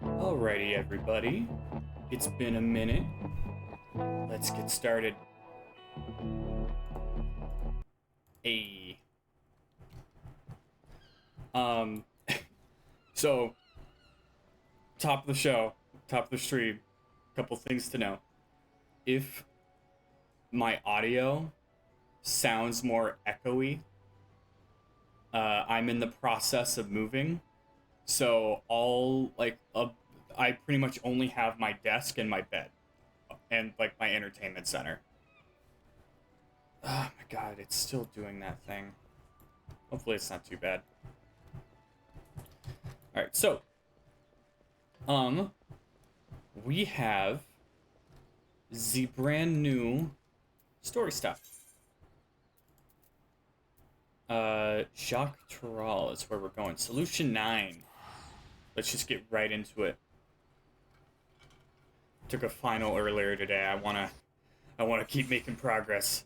Alrighty, everybody. It's been a minute. Let's get started. Hey. Um, so, top of the show, top of the stream, couple things to know. If my audio sounds more echoey, I'm in the process of moving. So, I pretty much only have my desk and my bed and, like, my entertainment center. Oh my god, it's still doing that thing. Hopefully it's not too bad. Alright, so we have the brand new story stuff. Jacques Terral is where we're going. Solution 9. Let's just get right into it. Took a final earlier today. I wanna keep making progress.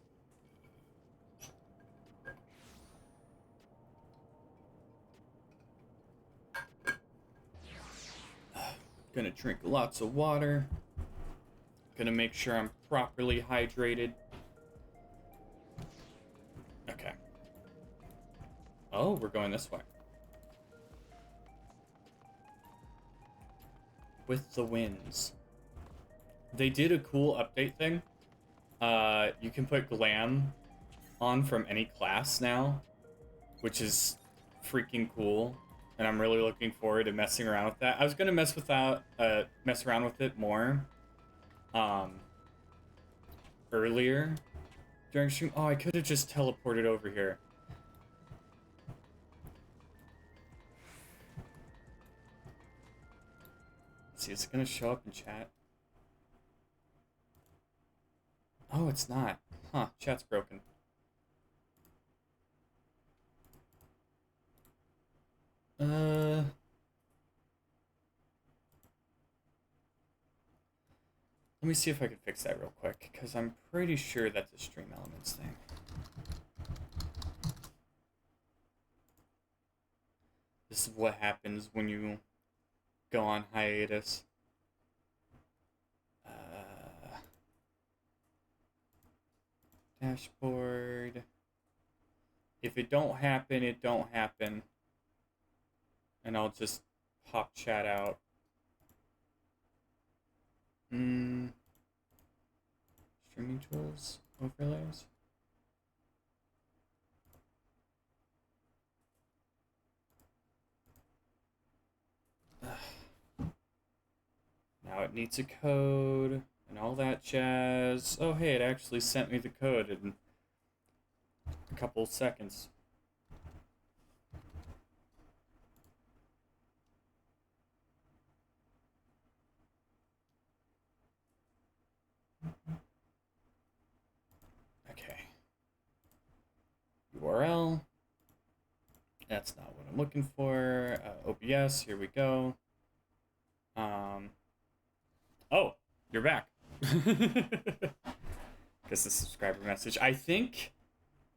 Gonna drink lots of water. Gonna make sure I'm properly hydrated. Okay. Oh, we're going this way. With the winds. They did a cool update thing. You can put glam on from any class now, which is freaking cool. And I'm really looking forward to messing around with that. I was gonna mess around with it more, earlier during stream. Oh, I could have just teleported over here. Let's see, is it gonna show up in chat? Oh, it's not. Huh, chat's broken. Let me see if I can fix that real quick, because I'm pretty sure that's a Stream Elements thing. This is what happens when you go on hiatus. Dashboard. If it don't happen, it don't happen. And I'll just pop chat out. Streaming tools, overlays. Now it needs a code and all that jazz. Oh, hey, it actually sent me the code in a couple seconds. Okay. URL. That's not what I'm looking for. OBS, here we go. Oh, you're back. Guess the subscriber message. I think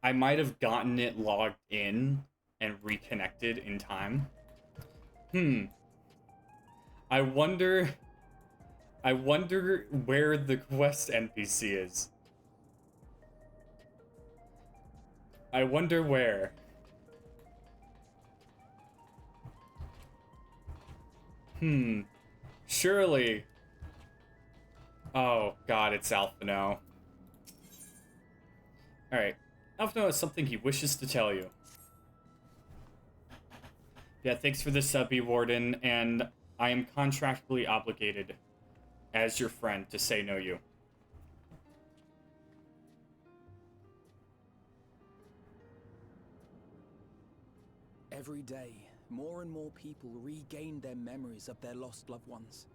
I might have gotten it logged in and reconnected in time. I wonder where the quest NPC is. I wonder where. Surely. Oh, God, it's Alphino. Alright. Alphino has something he wishes to tell you. Yeah, thanks for the sub, Warden, and I am contractually obligated, as your friend, to say no you. Every day, more and more people regain their memories of their lost loved ones.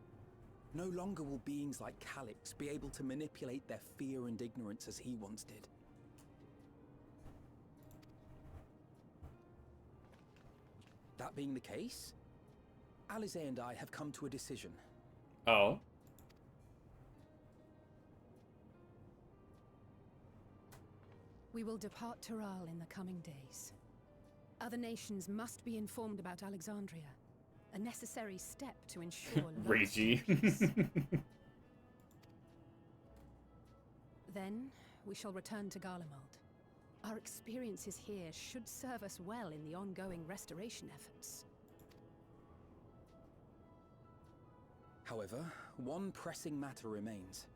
No longer will beings like Calix be able to manipulate their fear and ignorance as he once did. That being the case, Alize and I have come to a decision. Oh? We will depart Taral in the coming days. Other nations must be informed about Alexandria, a necessary step to ensure Ragey. Then we shall return to Garlemald. Our experiences here should serve us well in the ongoing restoration efforts. However, one pressing matter remains.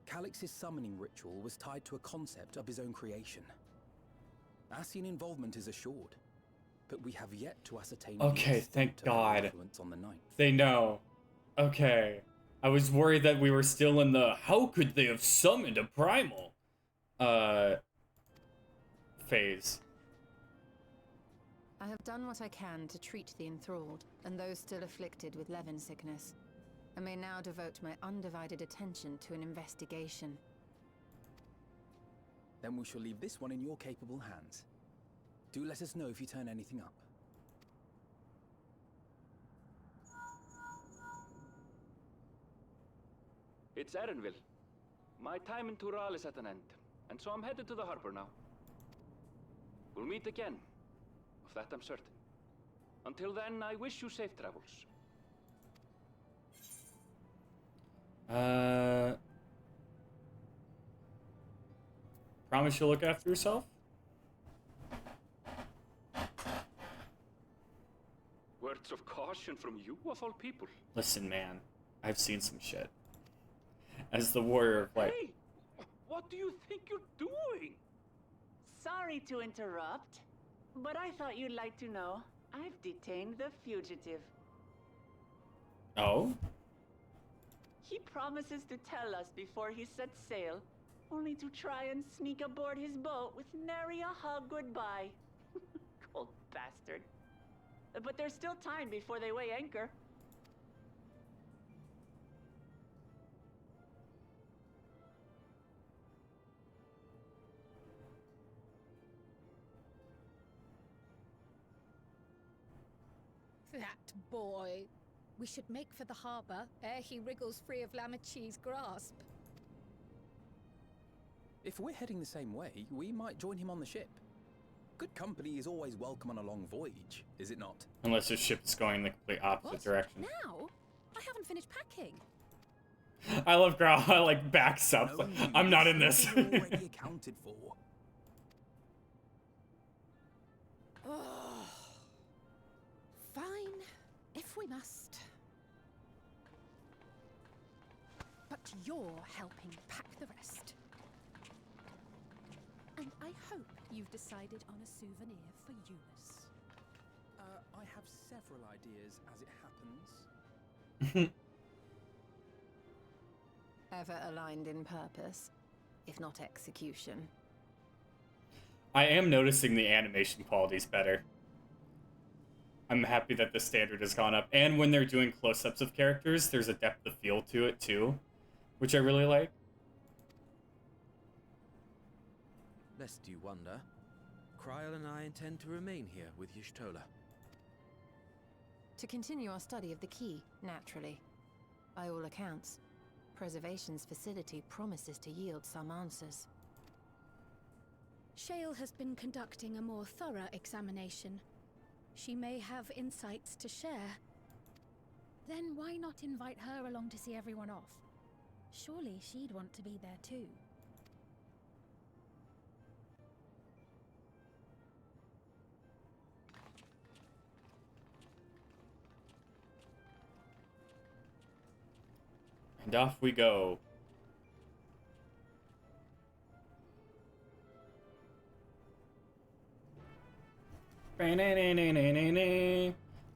Calix's summoning ritual was tied to a concept of his own creation. Ascian involvement is assured, but we have yet to ascertain Okay, the thank extent of God. her influence on the ninth. They know. Okay. I was worried that we were still in the how could they have summoned a primal phase. I have done what I can to treat the enthralled and those still afflicted with Levin sickness. I may now devote my undivided attention to an investigation. Then we shall leave this one in your capable hands. Do let us know if you turn anything up. It's Erenville. My time in Tural is at an end, and so I'm headed to the harbor now. We'll meet again, of that I'm certain. Until then, I wish you safe travels. Promise you'll look after yourself? Words of caution from you, of all people. Listen, man. I've seen some shit. As the warrior of light. Hey! What do you think you're doing? Sorry to interrupt, but I thought you'd like to know. I've detained the fugitive. Oh? He promises to tell us before he sets sail, only to try and sneak aboard his boat with nary a hug goodbye. Cold bastard. But there's still time before they weigh anchor. That boy. We should make for the harbor ere he wriggles free of Lamachi's grasp. If we're heading the same way, we might join him on the ship. Good company is always welcome on a long voyage, is it not? Unless his ship is going in the complete opposite What? direction. Now? I haven't finished packing. I love Growl. Like backs up. No news, I'm not in this. already accounted for. Oh. Fine, if we must. But you're helping pack the rest. And I hope you've decided on a souvenir for Eunice. I have several ideas as it happens. Ever aligned in purpose, if not execution. I am noticing the animation quality's better. I'm happy that the standard has gone up. And when they're doing close-ups of characters, there's a depth of field to it, too. Which I really like. Lest you wonder, Kryl and I intend to remain here with Y'shtola. To continue our study of the key, naturally. By all accounts, Preservation's facility promises to yield some answers. Shale has been conducting a more thorough examination. She may have insights to share. Then why not invite her along to see everyone off? Surely she'd want to be there too. And off we go.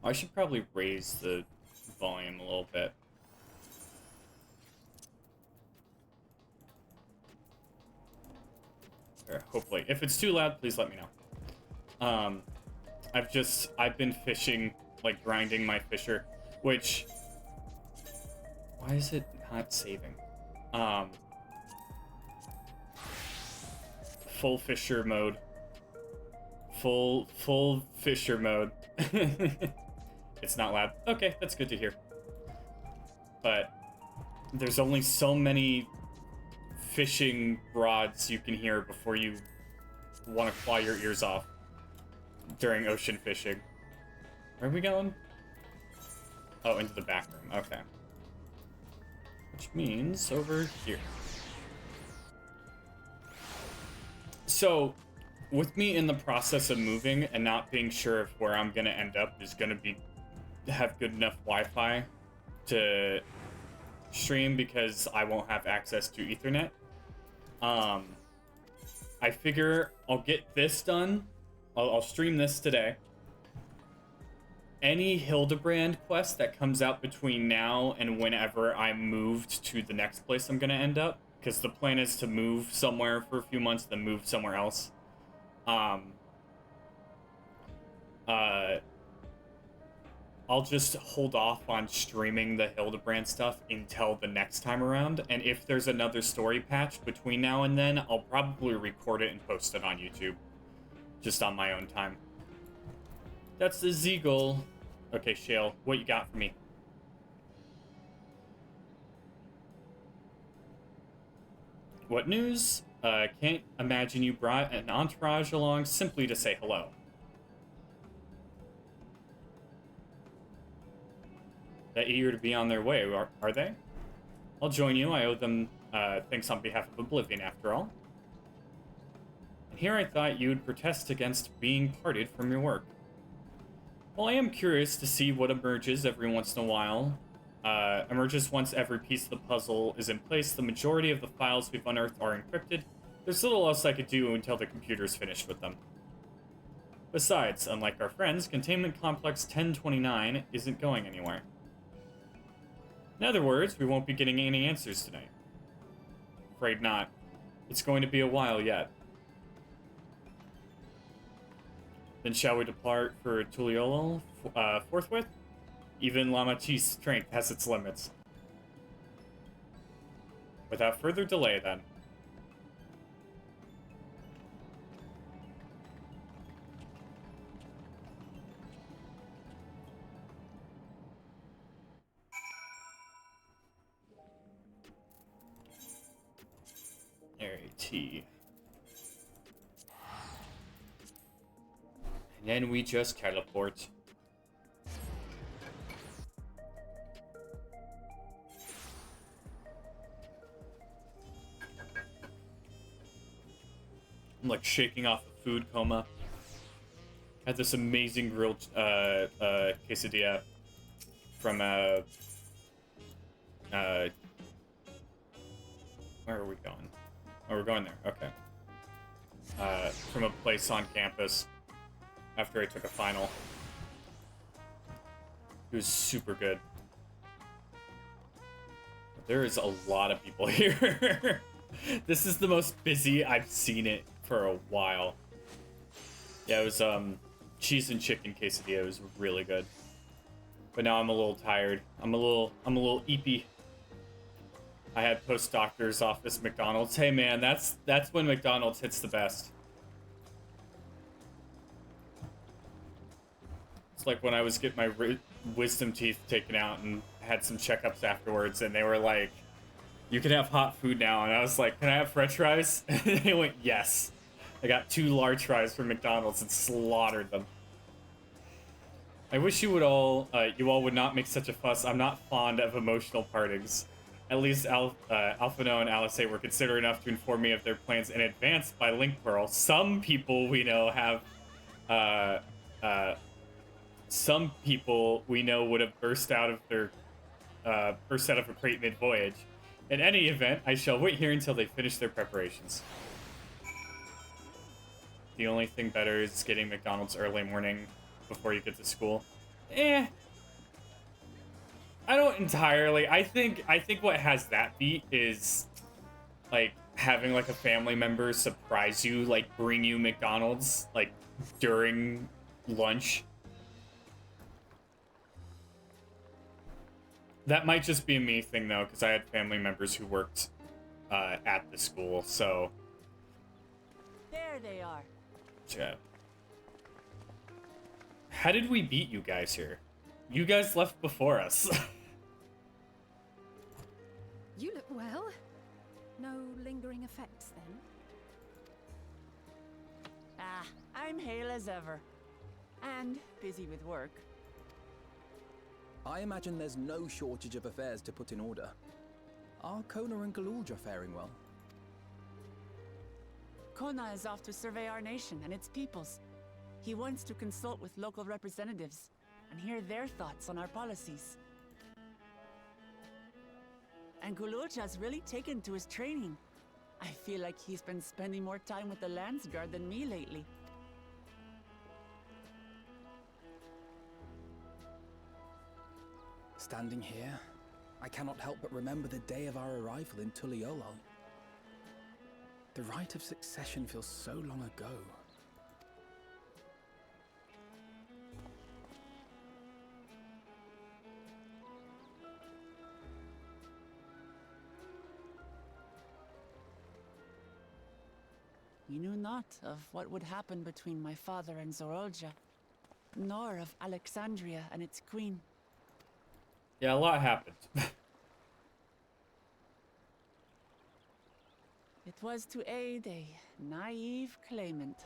I should probably raise the volume a little bit. Or hopefully. If it's too loud, please let me know. I've been fishing, like grinding my fisher, which, why is it not saving? Full fisher mode. Full fisher mode. It's not loud. Okay, that's good to hear. But there's only so many fishing rods you can hear before you want to claw your ears off during ocean fishing. Where are we going? Oh, into the back room. Okay. Which means over here. So, with me in the process of moving and not being sure if where I'm going to end up is going to have good enough Wi-Fi to stream because I won't have access to Ethernet. I figure I'll get this done. I'll stream this today. Any Hildebrand quest that comes out between now and whenever I'm moved to the next place I'm going to end up, because the plan is to move somewhere for a few months, then move somewhere else. I'll just hold off on streaming the Hildebrand stuff until the next time around, and if there's another story patch between now and then, I'll probably record it and post it on YouTube. Just on my own time. That's the Zeagle. Okay, Shale, what you got for me? What news? Can't imagine you brought an entourage along simply to say hello. That eager to be on their way, are they? I'll join you. I owe them thanks on behalf of Oblivion, after all. And here I thought you would protest against being parted from your work. Well, I am curious to see what emerges every once in a while. Emerges once every piece of the puzzle is in place. The majority of the files we've unearthed are encrypted. There's little else I could do until the computer's finished with them. Besides, unlike our friends, Containment Complex 1029 isn't going anywhere. In other words, we won't be getting any answers tonight. Afraid not. It's going to be a while yet. Then shall we depart for Tuliolo forthwith? Even Lamachi's strength has its limits. Without further delay, then. AT. And then we just teleport. I'm like shaking off a food coma. Had this amazing grilled quesadilla from where are we going? Oh, we're going there. Okay. From a place on campus after I took a final. It was super good. There is a lot of people here. This is the most busy I've seen it for a while. Yeah, it was cheese and chicken quesadilla. It was really good. But now I'm a little tired. I'm a little eepy. I had post-doctor's office McDonald's. Hey man, that's when McDonald's hits the best. It's like when I was getting my wisdom teeth taken out and had some checkups afterwards, and they were like, "You can have hot food now," and I was like, "Can I have French fries?" And they went, "Yes." I got 2 large fries from McDonald's and slaughtered them. I wish you all would not make such a fuss. I'm not fond of emotional partings. At least Alphino and Alice were considerate enough to inform me of their plans in advance by link pearl. Some people we know have, some people we know would have burst out of a crate mid-voyage. In any event, I shall wait here until they finish their preparations. The only thing better is getting McDonald's early morning before you get to school. I don't entirely. I think what has that beat is like having like a family member surprise you, like bring you McDonald's like during lunch. That might just be a me thing though, because I had family members who worked at the school, so. There they are. Yeah. How did we beat you guys here? You guys left before us. You look well. No lingering effects, then? Ah, I'm hale as ever. And busy with work. I imagine there's no shortage of affairs to put in order. Are Kona and Galulja faring well? Kona is off to survey our nation and its peoples. He wants to consult with local representatives and hear their thoughts on our policies. And Galulja's really taken to his training. I feel like he's been spending more time with the Landsguard than me lately. Standing here, I cannot help but remember the day of our arrival in Tuliolol. The rite of succession feels so long ago. We knew not of what would happen between my father and Zorolja, nor of Alexandria and its queen. Yeah, a lot happened. It was to aid a naive claimant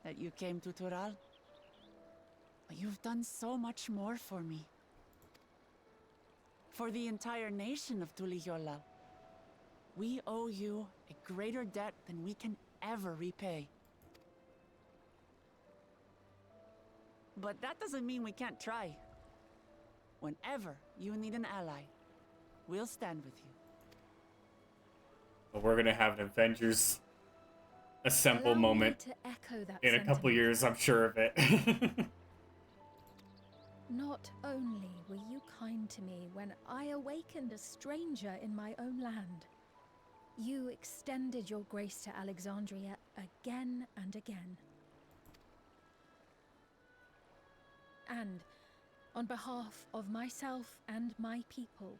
that you came to Tural. But you've done so much more for me. For the entire nation of Tuliyollal. We owe you a greater debt than we can ever repay. But that doesn't mean we can't try. Whenever you need an ally, we'll stand with you. But we're gonna have an Avengers Assemble Allow me moment to echo that in a couple sentiment. years, I'm sure of it. Not only were you kind to me when I awakened a stranger in my own land, you extended your grace to Alexandria again and again. And on behalf of myself and my people,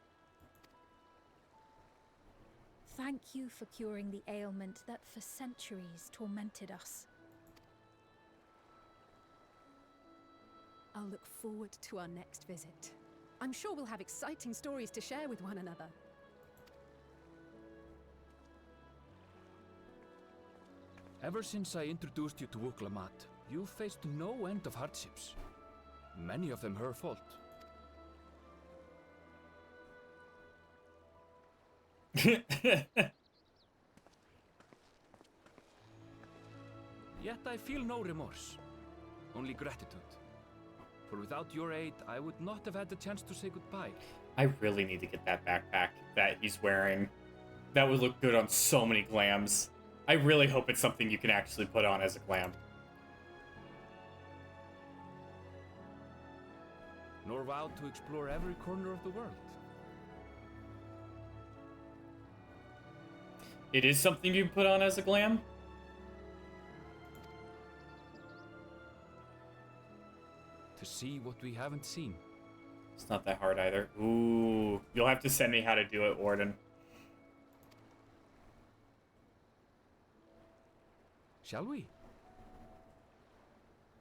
thank you for curing the ailment that for centuries tormented us. I'll look forward to our next visit. I'm sure we'll have exciting stories to share with one another. Ever since I introduced you to Wuklamat, you've faced no end of hardships. Many of them her fault. Yet I feel no remorse, only gratitude. For without your aid, I would not have had the chance to say goodbye. I really need to get that backpack that he's wearing. That would look good on so many glams. I really hope it's something you can actually put on as a glam. Nor vowed to explore every corner of the world. It is something you can put on as a glam? To see what we haven't seen. It's not that hard either. Ooh, you'll have to send me how to do it, Warden. Shall we?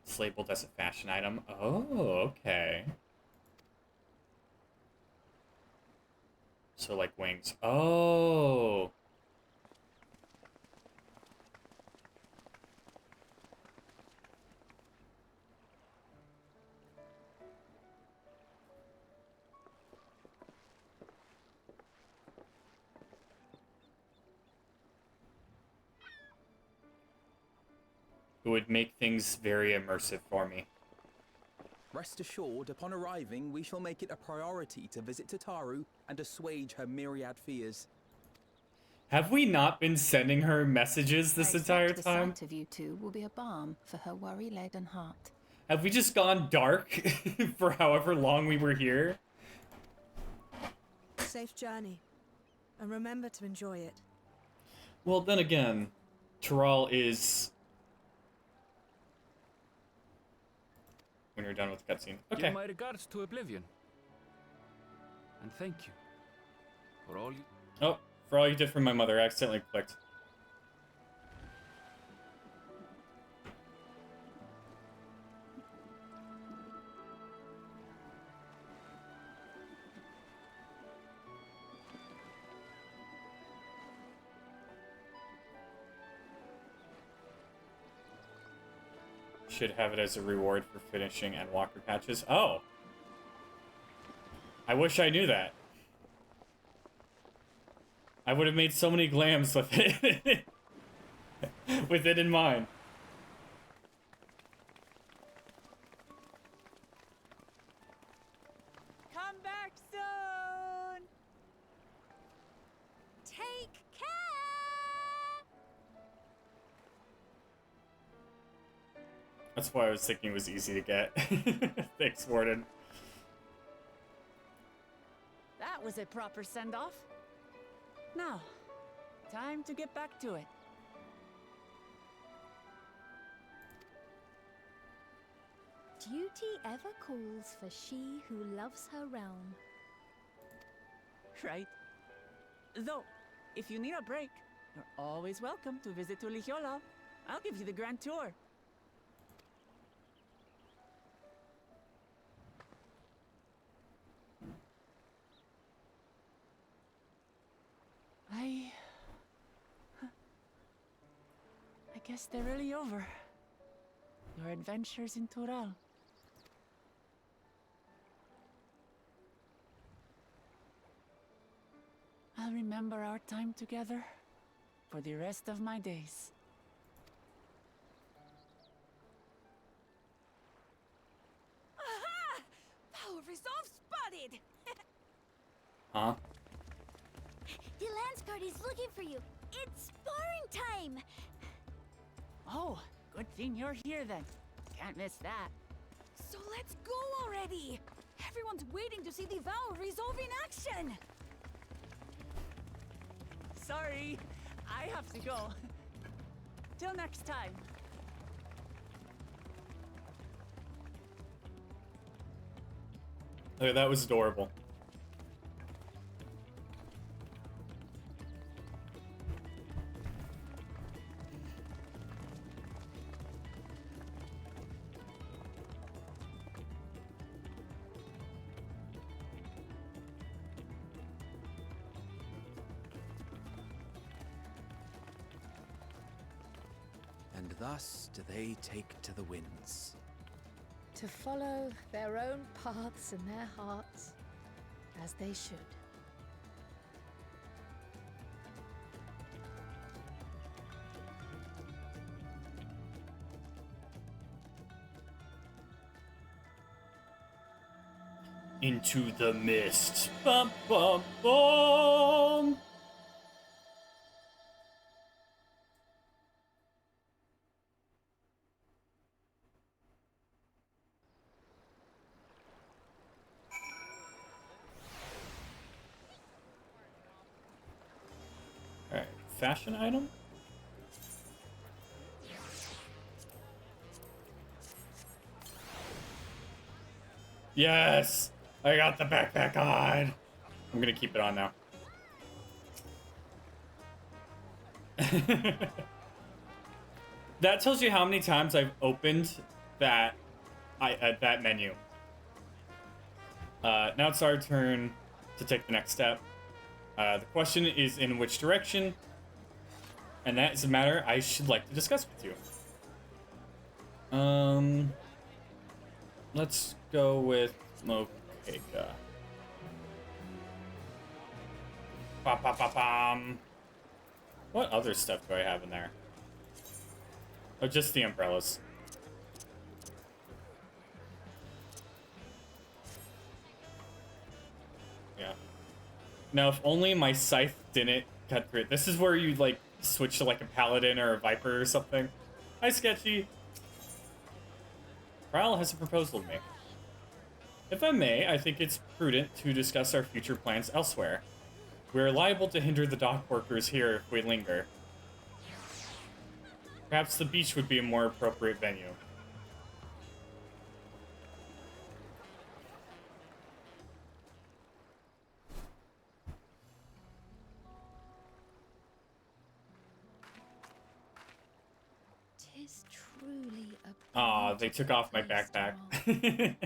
It's labeled as a fashion item. Oh, okay. So like wings. Oh. It would make things very immersive for me. Rest assured, upon arriving, we shall make it a priority to visit Tataru and assuage her myriad fears. Have we not been sending her messages this entire The time? sight of you two will be a balm for her worry-laden heart. Have we just gone dark for however long we were here? Safe journey. And remember to enjoy it. Well, then again, Taral is... When you're done with the cutscene. Okay. Give my regards to Oblivion. And thank you for all you... Oh, for all you did for my mother, I accidentally clicked. Should have it as a reward for finishing Endwalker patches. Oh! I wish I knew that. I would have made so many glams with it. With it in mind. Come back soon! Take care! That's why I was thinking it was easy to get. Thanks, Warden. That was a proper send-off. Now, time to get back to it. Duty ever calls for she who loves her realm. Right. Though, if you need a break, you're always welcome to visit Tuligiola. I'll give you the grand tour. I guess they're really over. Your adventures in Tural. I'll remember our time together for the rest of my days. Aha! Power resolve spotted! Huh? The Landsguard is looking for you. It's sparring time! Oh, good thing you're here then. Can't miss that. So let's go already! Everyone's waiting to see the Vow resolve in action! Sorry, I have to go. Till next time. Oh, that was adorable. and thus do they take to the winds. To follow their own paths in their hearts, as they should. Into the mist. Bum, bum, bum. Alright, fashion item? Yes! I got the backpack on! I'm gonna keep it on now. That tells you how many times I've opened that that menu. Now it's our turn to take the next step. The question is in which direction, and that is a matter I should like to discuss with you. Let's go with Mokeka. Ba-ba-ba-bam. What other stuff do I have in there? Oh, just the umbrellas. Yeah. Now, if only my scythe didn't cut through it. This is where you, like, switch to, like, a paladin or a viper or something. Hi, Sketchy. Kyle has a proposal to make. If I may, I think it's prudent to discuss our future plans elsewhere. We are liable to hinder the dock workers here if we linger. Perhaps the beach would be a more appropriate venue. Tis truly a Aw, they took off my place to backpack.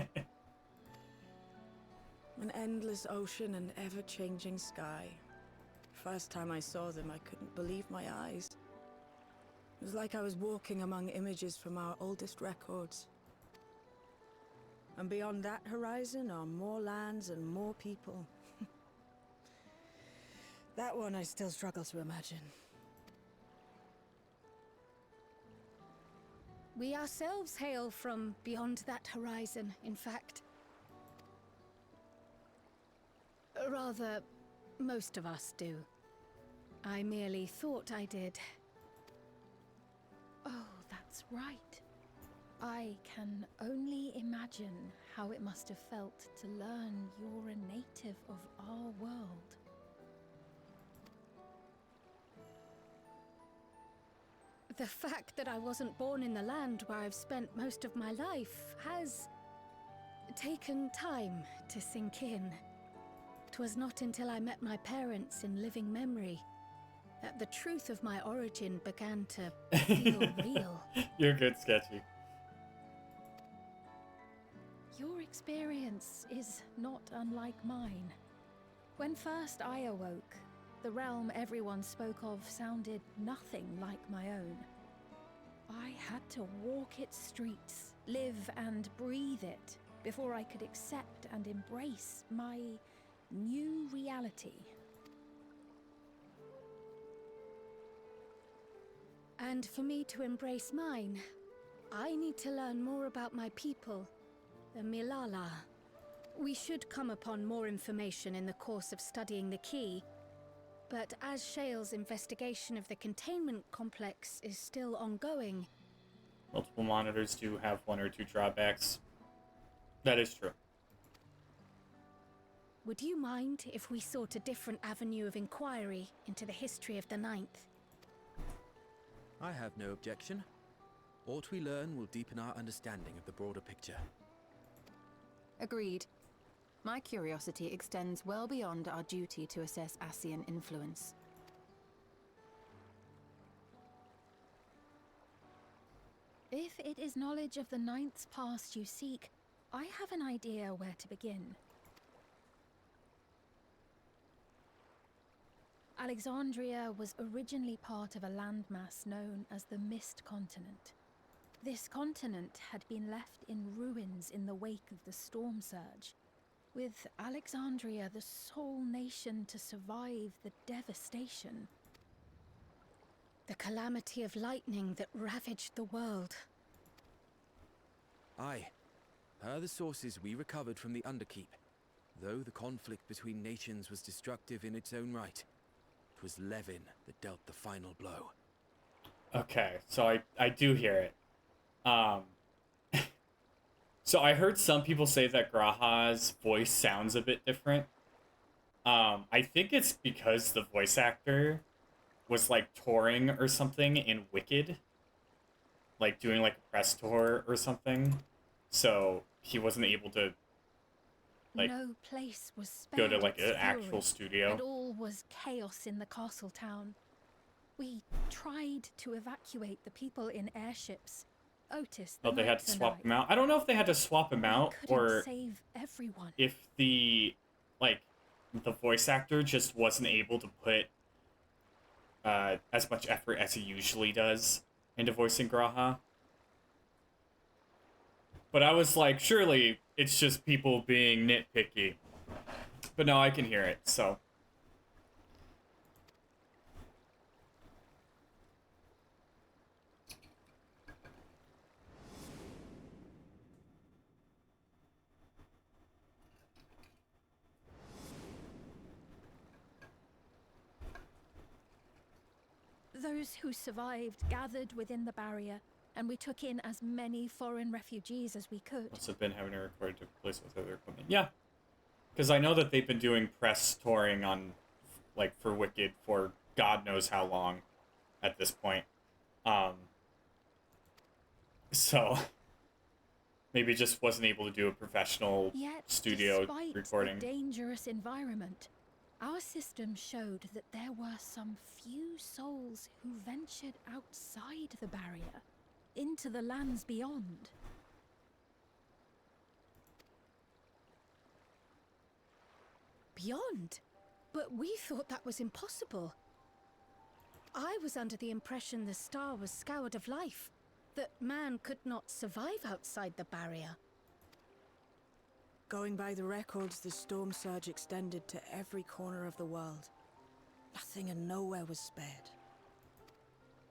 An endless ocean and ever-changing sky. First time I saw them, I couldn't believe my eyes. It was like I was walking among images from our oldest records. And beyond that horizon are more lands and more people. That one I still struggle to imagine. We ourselves hail from beyond that horizon, in fact. Rather, most of us do. I merely thought I did. Oh, that's right. I can only imagine how it must have felt to learn you're a native of our world. The fact that I wasn't born in the land where I've spent most of my life has taken time to sink in. 'Twas not until I met my parents in living memory that the truth of my origin began to feel real. You're good, Sketchy. Your experience is not unlike mine. When first I awoke, the realm everyone spoke of sounded nothing like my own. I had to walk its streets, live and breathe it, before I could accept and embrace my new reality. And for me to embrace mine, I need to learn more about my people, the Milala. We should come upon more information in the course of studying the key, but as Shale's investigation of the containment complex is still ongoing... Multiple monitors do have one or two drawbacks. That is true. Would you mind if we sought a different avenue of inquiry into the history of the Ninth? I have no objection. Aught we learn will deepen our understanding of the broader picture. Agreed. My curiosity extends well beyond our duty to assess Ascian influence. If it is knowledge of the Ninth's past you seek, I have an idea where to begin. Alexandria was originally part of a landmass known as the Mist Continent. This continent had been left in ruins in the wake of the storm surge, with Alexandria the sole nation to survive the devastation. The calamity of lightning that ravaged the world. Aye. Per the sources we recovered from the Underkeep, though the conflict between nations was destructive in its own right, it was Levin that dealt the final blow. Okay, so I do hear it. So I heard some people say that Graha's voice sounds a bit different. I think it's because the voice actor was like touring or something in Wicked, like doing like a press tour or something, so he wasn't able to like No place was spared go to like its an actual fury, studio. and all was chaos in the castle town. We tried to evacuate the people in airships. Otis, the Oh, they had to knight, and swap I. him out. I don't know if they had to swap him out We couldn't or save everyone. if the like the voice actor just wasn't able to put as much effort as he usually does into voicing Graha. But I was like, surely it's just people being nitpicky. But no, I can hear it, so. Those who survived gathered within the barrier, and we took in as many foreign refugees as we could. Must have been having a record to place with other equipment. Yeah. Because I know that they've been doing press touring on, like, for Wicked for God knows how long at this point. So, maybe just wasn't able to do a professional Yet, studio despite recording. the dangerous environment, our system showed that there were some few souls who ventured outside the barrier, into the lands beyond. Beyond? But we thought that was impossible. I was under the impression the star was scoured of life, that man could not survive outside the barrier. Going by the records, the storm surge extended to every corner of the world. Nothing and nowhere was spared.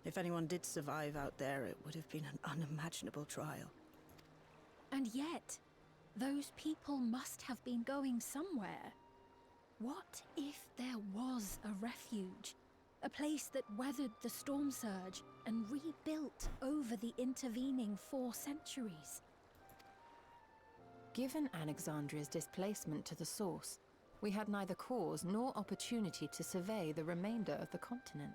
If anyone did survive out there, it would have been an unimaginable trial. And yet, those people must have been going somewhere. What if there was a refuge? A place that weathered the storm surge and rebuilt over the intervening 4 centuries? Given Alexandria's displacement to the source, we had neither cause nor opportunity to survey the remainder of the continent.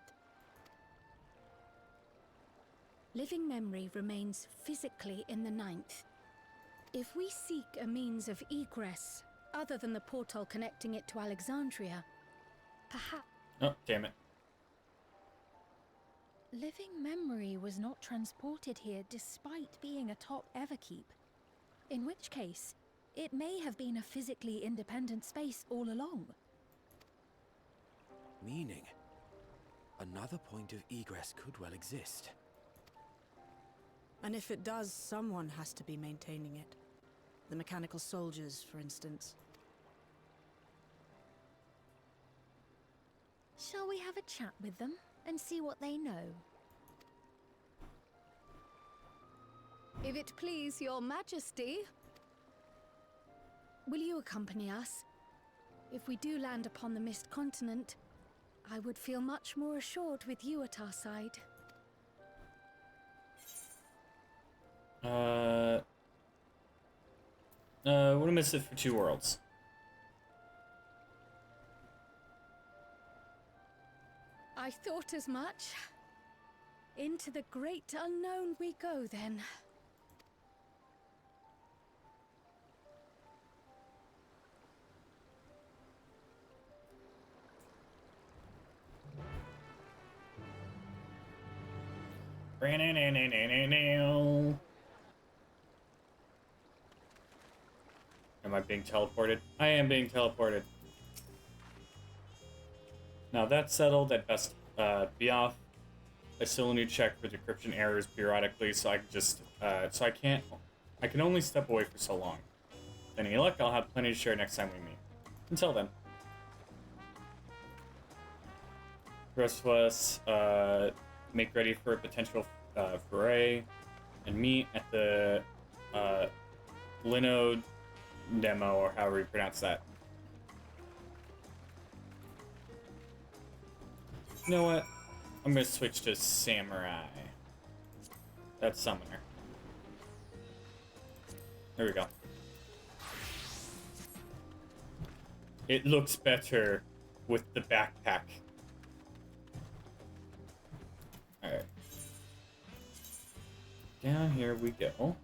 Living memory remains physically in the 9th. If we seek a means of egress, other than the portal connecting it to Alexandria, perhaps... Oh, damn it. Living memory was not transported here despite being a top Everkeep. In which case, it may have been a physically independent space all along. Meaning, another point of egress could well exist. And if it does, someone has to be maintaining it. The mechanical soldiers, for instance. Shall we have a chat with them and see what they know? If it please your majesty, will you accompany us? If we do land upon the Mist Continent, I would feel much more assured with you at our side. What a miss it for 2 worlds. I thought as much. Into the great unknown we go, then. Am I being teleported? I am being teleported. Now that's settled, I'd best be off. I still need to check for decryption errors periodically, so I can just, I can only step away for so long. With any luck, I'll have plenty to share next time we meet. Until then. The rest of us, make ready for a potential foray, and meet at the, Linode demo, or however you pronounce that. You know what? I'm gonna switch to Samurai. That's Summoner. There we go. It looks better with the backpack. Alright. Down here we go.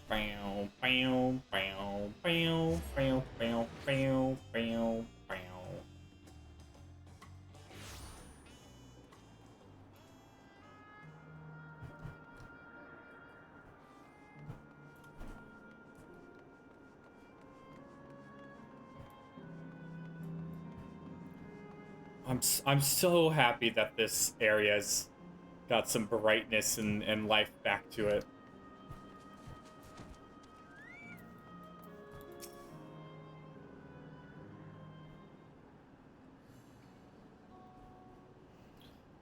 Bow, bow, bow, bow, bow, bow, bow, bow, bow. I'm so happy that this area's got some brightness and life back to it.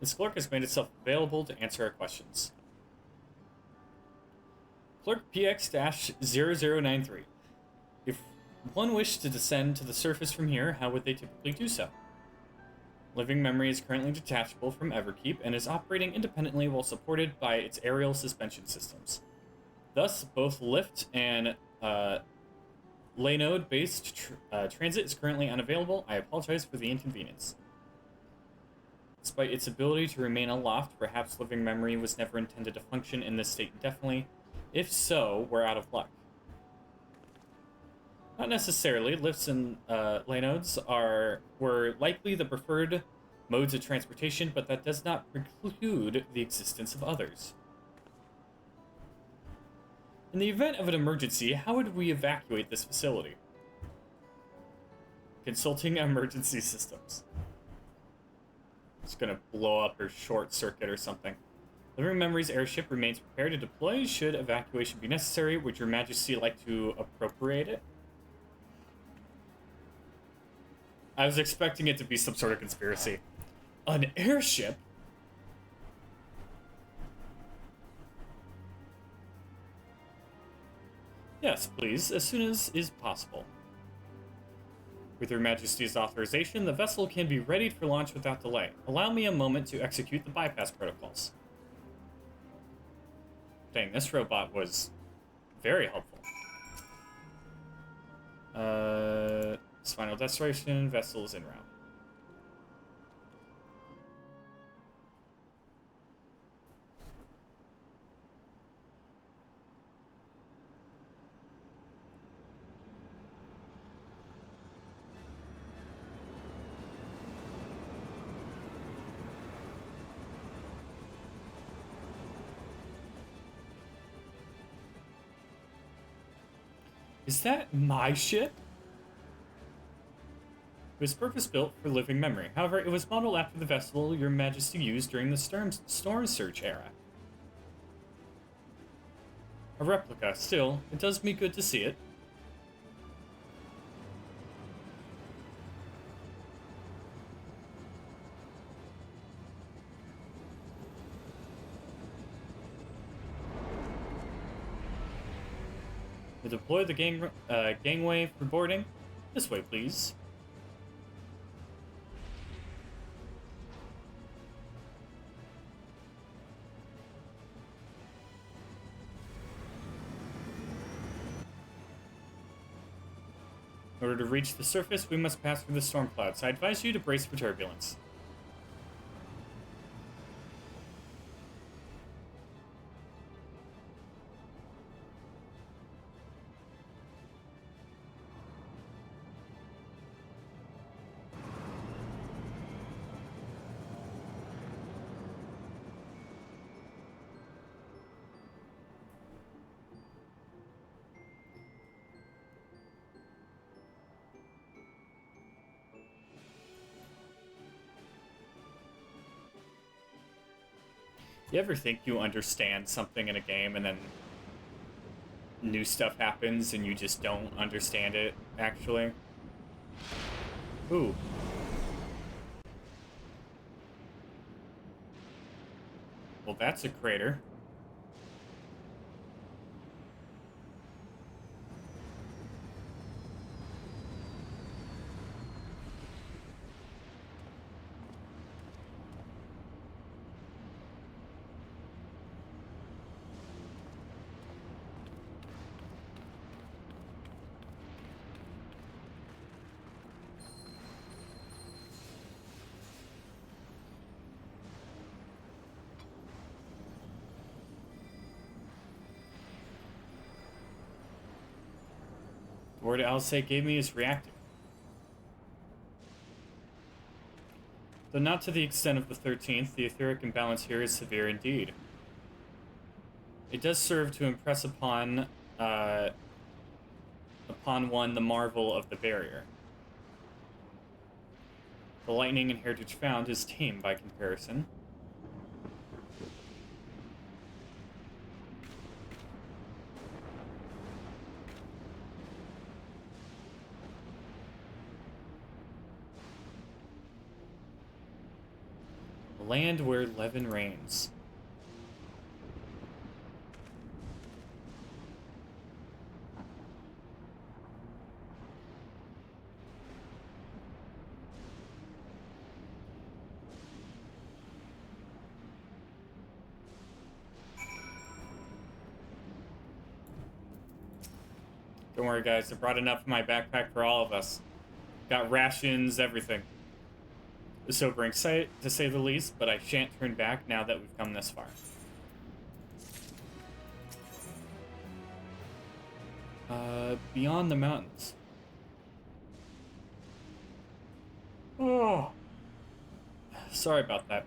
This clerk has made itself available to answer our questions. Clerk PX-0093. If one wished to descend to the surface from here, how would they typically do so? Living memory is currently detachable from Everkeep and is operating independently while supported by its aerial suspension systems. Thus, both lift and Lanode-based transit is currently unavailable. I apologize for the inconvenience. Despite its ability to remain aloft, perhaps living memory was never intended to function in this state indefinitely. If so, we're out of luck. Not necessarily. Lifts and Lanodes were likely the preferred modes of transportation, but that does not preclude the existence of others. In the event of an emergency, how would we evacuate this facility? Consulting emergency systems. It's gonna blow up or short circuit or something. Living Memory's airship remains prepared to deploy should evacuation be necessary. Would your majesty like to appropriate it? I was expecting it to be some sort of conspiracy. An airship? Yes, please, as soon as is possible. With Your Majesty's authorization, the vessel can be readied for launch without delay. Allow me a moment to execute the bypass protocols. Dang, this robot was very helpful. Final destination, vessel is en route. Is that my ship? It was purpose-built for living memory. However, it was modeled after the vessel Your Majesty used during the Storm Surge era. A replica, still, it does me good to see it. To deploy the gangway for boarding. This way, please. In order to reach the surface, we must pass through the storm clouds. I advise you to brace for turbulence. You ever think you understand something in a game and then new stuff happens and you just don't understand it, actually? Ooh. Well, that's a crater. The word Alsay gave me is reactive. Though not to the extent of the 13th, the etheric imbalance here is severe indeed. It does serve to impress upon one the marvel of the barrier. The lightning and heritage found is tame by comparison. The land where Levin reigns. Don't worry, guys. I brought enough in my backpack for all of us. Got rations, everything. A sobering sight, to say the least, but I shan't turn back now that we've come this far. Beyond the mountains. Oh! Sorry about that.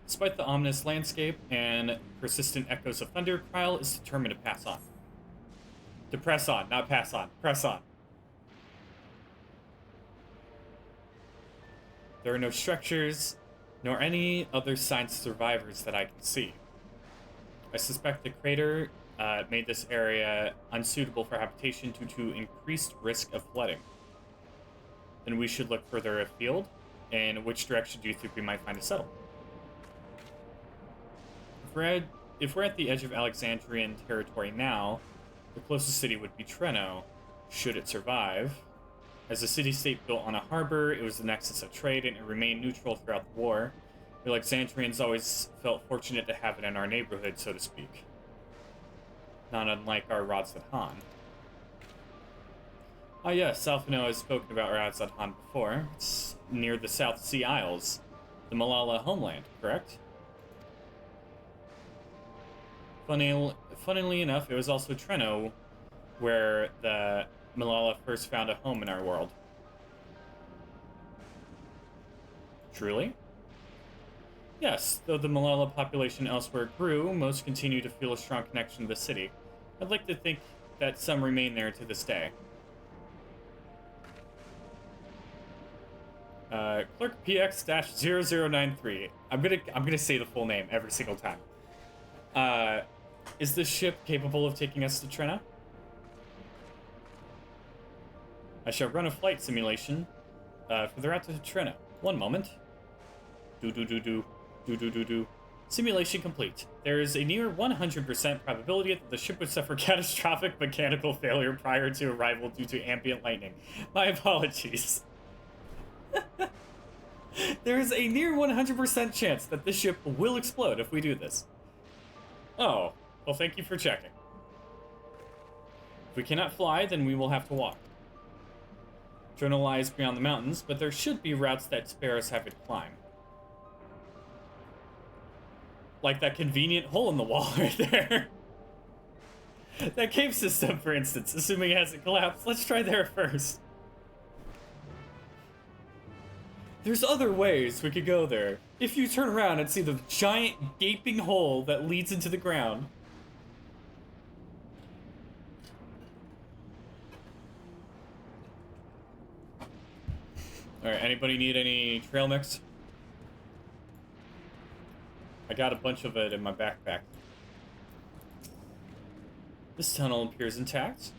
Despite the ominous landscape and persistent echoes of thunder, Kryle is determined to pass on. To press on, not pass on. Press on. There are no structures, nor any other signs of survivors that I can see. I suspect the crater made this area unsuitable for habitation due to increased risk of flooding. Then we should look further afield. And which direction do you think we might find a settlement? If we're at the edge of Alexandrian territory now, the closest city would be Treno, should it survive. As a city-state built on a harbor, it was the nexus of trade, and it remained neutral throughout the war. The Alexandrians always felt fortunate to have it in our neighborhood, so to speak. Not unlike our Radzad Han. Ah yes, Alphino has spoken about Radzad Han before. It's near the South Sea Isles, the Malala homeland, correct? Funnily enough, it was also Treno where the Malala first found a home in our world. Truly? Yes, though the Malala population elsewhere grew, most continue to feel a strong connection to the city. I'd like to think that some remain there to this day. Clerk PX-0093. I'm gonna say the full name every single time. Is this ship capable of taking us to Trena? I shall run a flight simulation for the route to Trena. One moment. Do. Simulation complete. There is a near 100% probability that the ship would suffer catastrophic mechanical failure prior to arrival due to ambient lightning. My apologies. There is a near 100% chance that this ship will explode if we do this. Oh, well, thank you for checking. If we cannot fly, then we will have to walk. Trena lies beyond the mountains, but there should be routes that spare us having to climb. Like that convenient hole in the wall right there. That cave system, for instance, assuming it hasn't collapsed. Let's try there first. There's other ways we could go there. If you turn around and see the giant gaping hole that leads into the ground. Alright, anybody need any trail mix? I got a bunch of it in my backpack. This tunnel appears intact.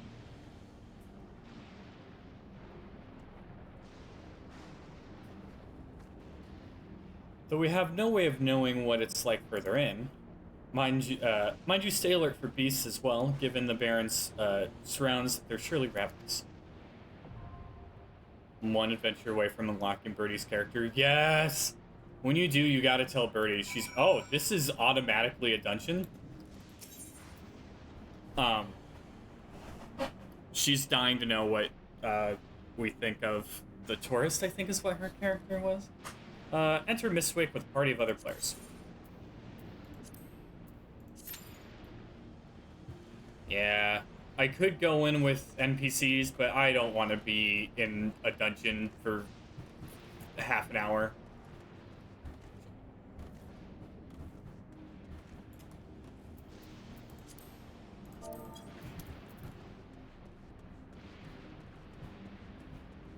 Though we have no way of knowing what it's like further in. Mind you, stay alert for beasts as well. Given the Baron's surrounds, they're surely ravenous. One adventure away from unlocking Birdie's character. Yes! When you do, you gotta tell Birdie. She's... Oh, this is automatically a dungeon? She's dying to know what we think of the tourist, I think is what her character was. Enter Mistwake with a party of other players. Yeah, I could go in with NPCs, but I don't want to be in a dungeon for half an hour.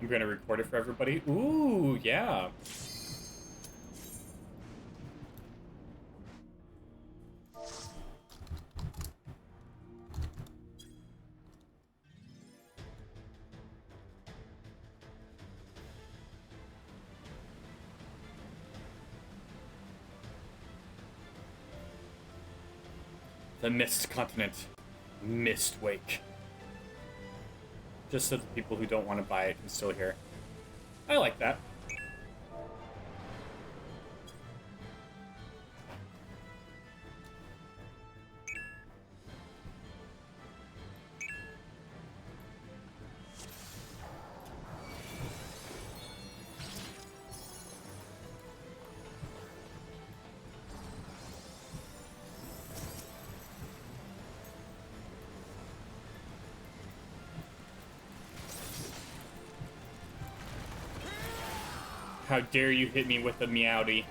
I'm gonna record it for everybody. Ooh, yeah. The Mist Continent. Mistwake. Just so the people who don't want to buy it can still hear it. I like that. How dare you hit me with a meowdy.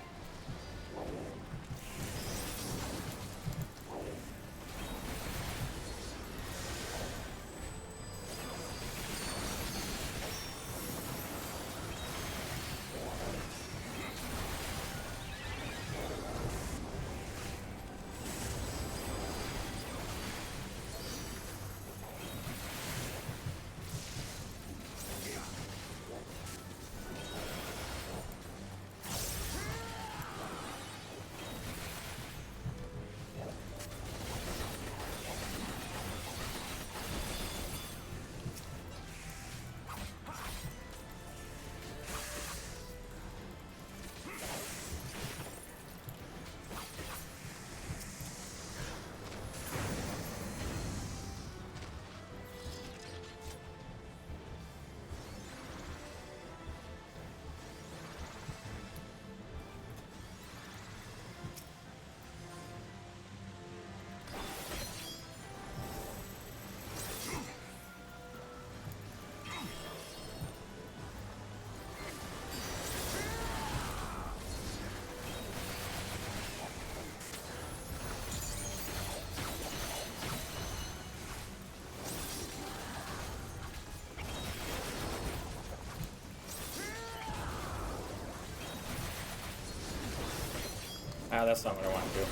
Ah, that's not what I want to do.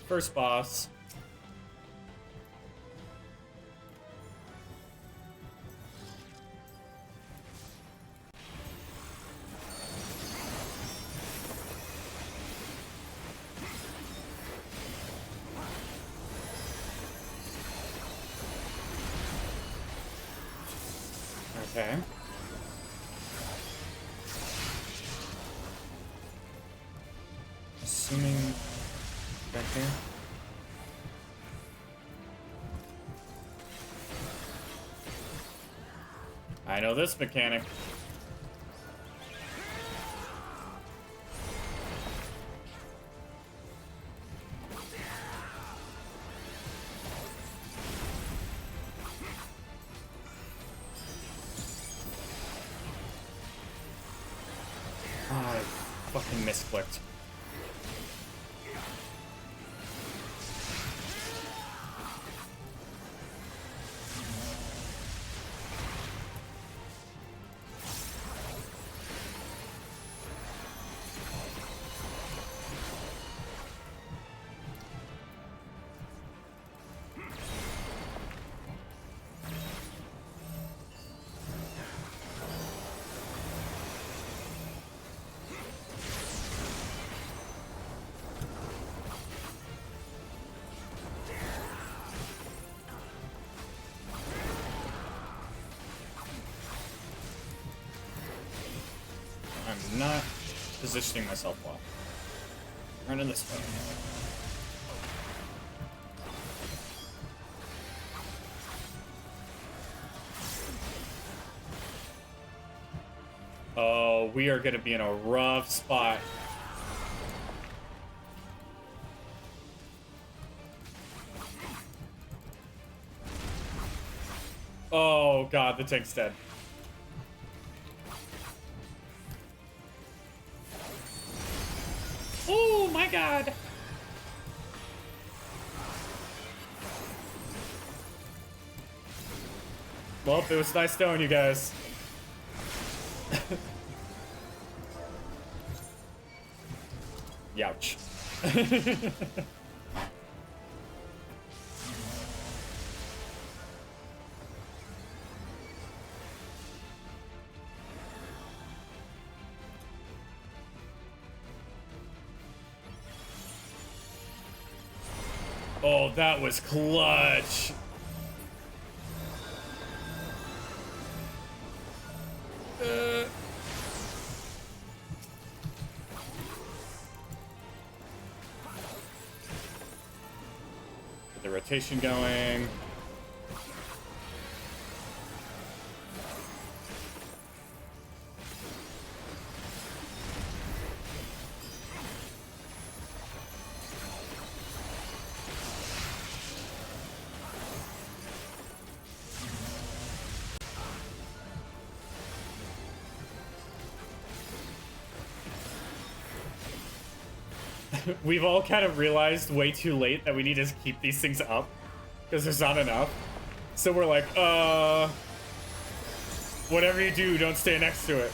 First boss. Okay. assuming back here. I know this mechanic. I fucking misclicked. I'm not positioning myself well. Running this way. Oh, we are gonna be in a rough spot. Oh god, the tank's dead. Oh my god! Well, it was nice knowing you guys. Youch. Oh, that was clutch. Get the rotation going. We've all kind of realized way too late that we need to keep these things up because there's not enough. So we're like, whatever you do, don't stay next to it.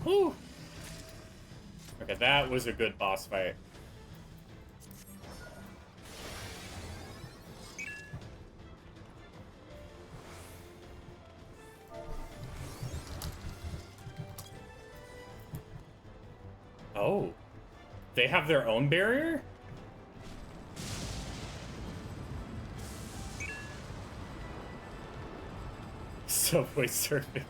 Whew. Okay, that was a good boss fight. Oh, they have their own barrier? Subway surfing.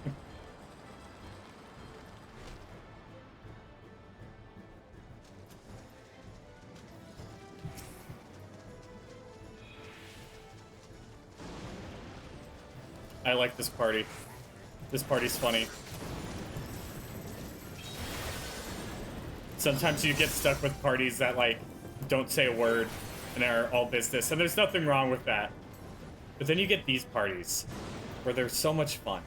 I like this party. This party's funny. Sometimes you get stuck with parties that, like, don't say a word and are all business, and there's nothing wrong with that. But then you get these parties where they're so much fun.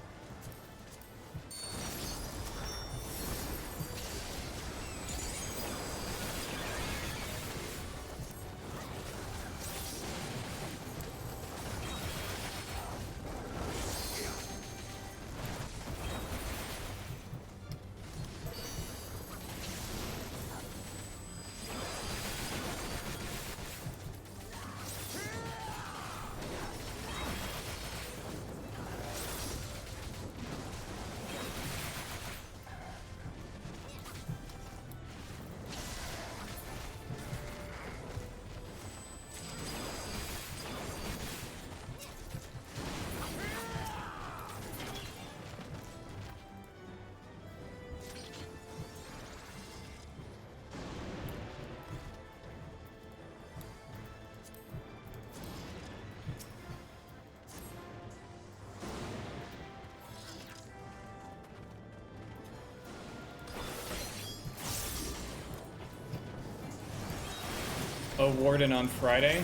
a warden on Friday.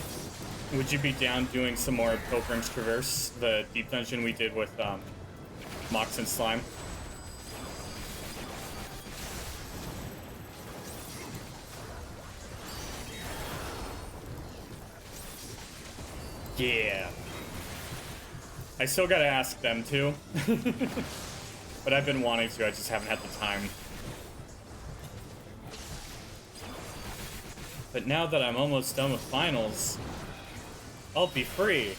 Would you be down doing some more Pilgrim's Traverse, the deep dungeon we did with Mox and Slime? Yeah. I still gotta ask them too. But I've been wanting to, I just haven't had the time. But now that I'm almost done with finals, I'll be free.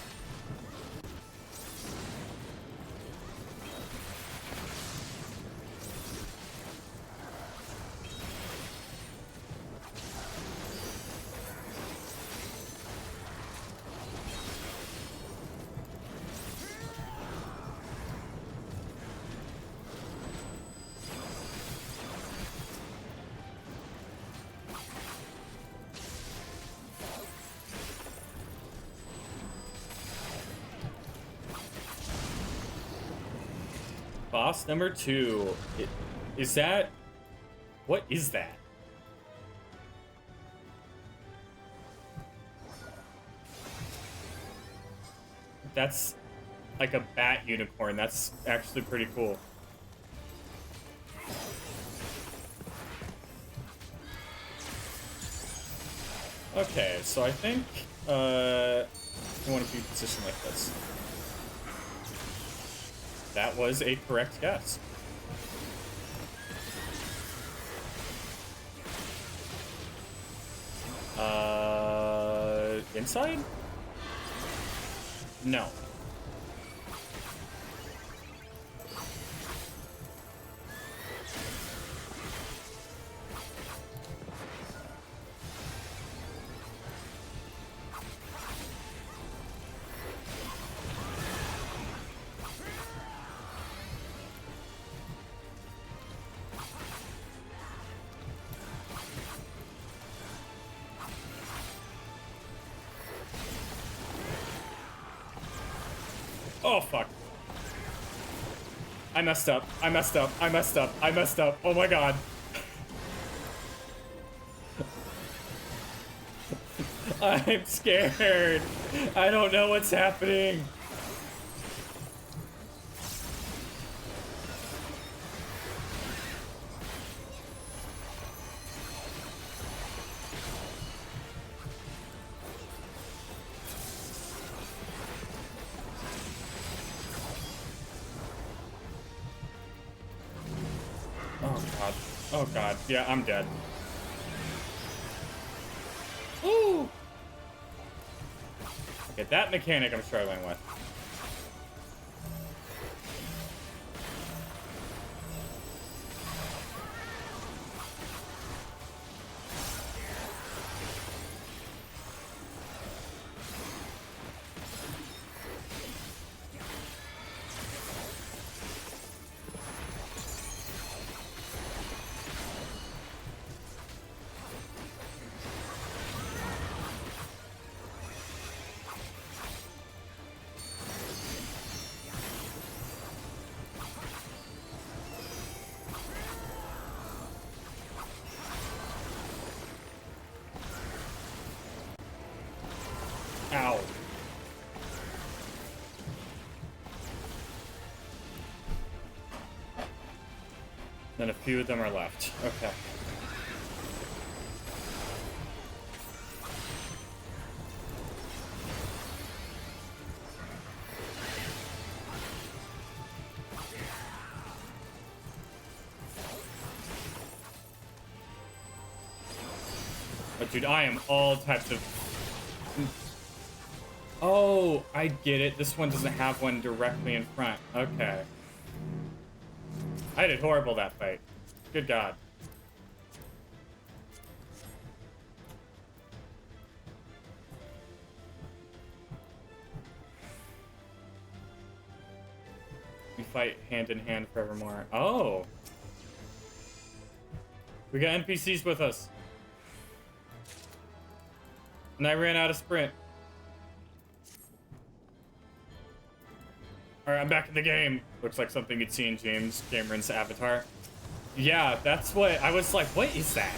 Boss number 2. Is that... What is that? That's like a bat unicorn. That's actually pretty cool. Okay, so I think I want to be positioned like this. That was a correct guess. Inside? No. Oh, fuck. I messed up. I messed up. I messed up. I messed up. Oh my god. I'm scared. I don't know what's happening. Oh god, yeah, I'm dead. Ooh! Okay, that mechanic I'm struggling with. Ow. Then a few of them are left. Okay. But dude, I am all types of... Oh, I get it. This one doesn't have one directly in front. Okay. I did horrible that fight. Good God. We fight hand in hand forevermore. Oh. We got NPCs with us. And I ran out of sprint. Alright, I'm back in the game. Looks like something you'd see in James Cameron's Avatar. Yeah, that's what... I was like, what is that?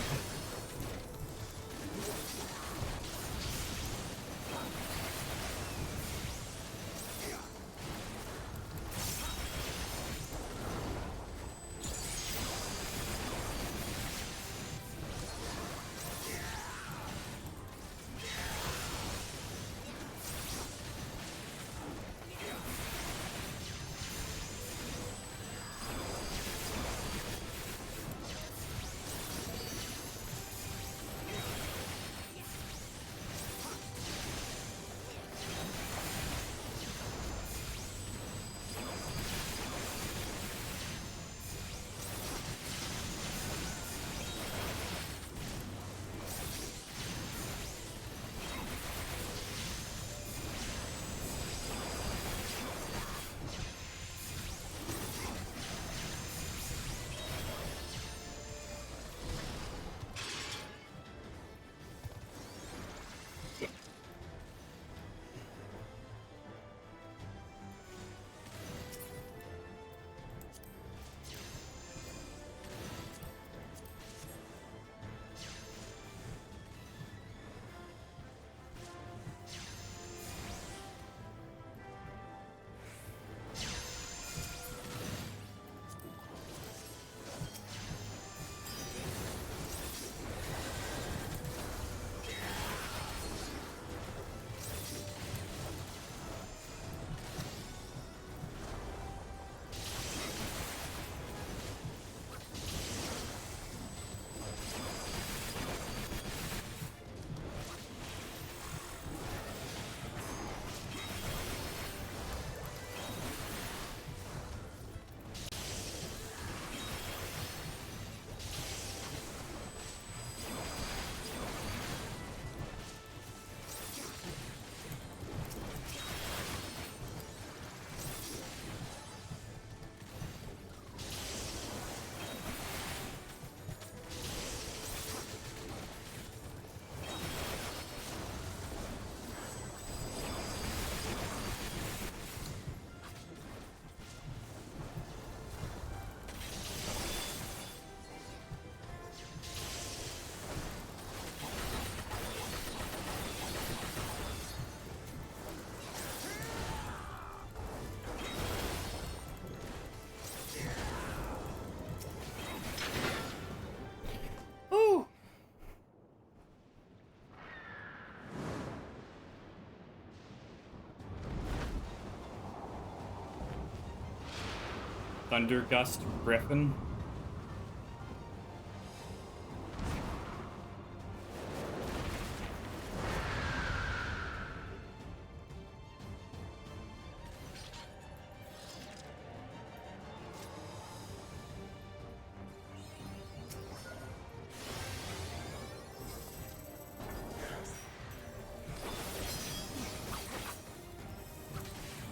Thunder Gust Griffin.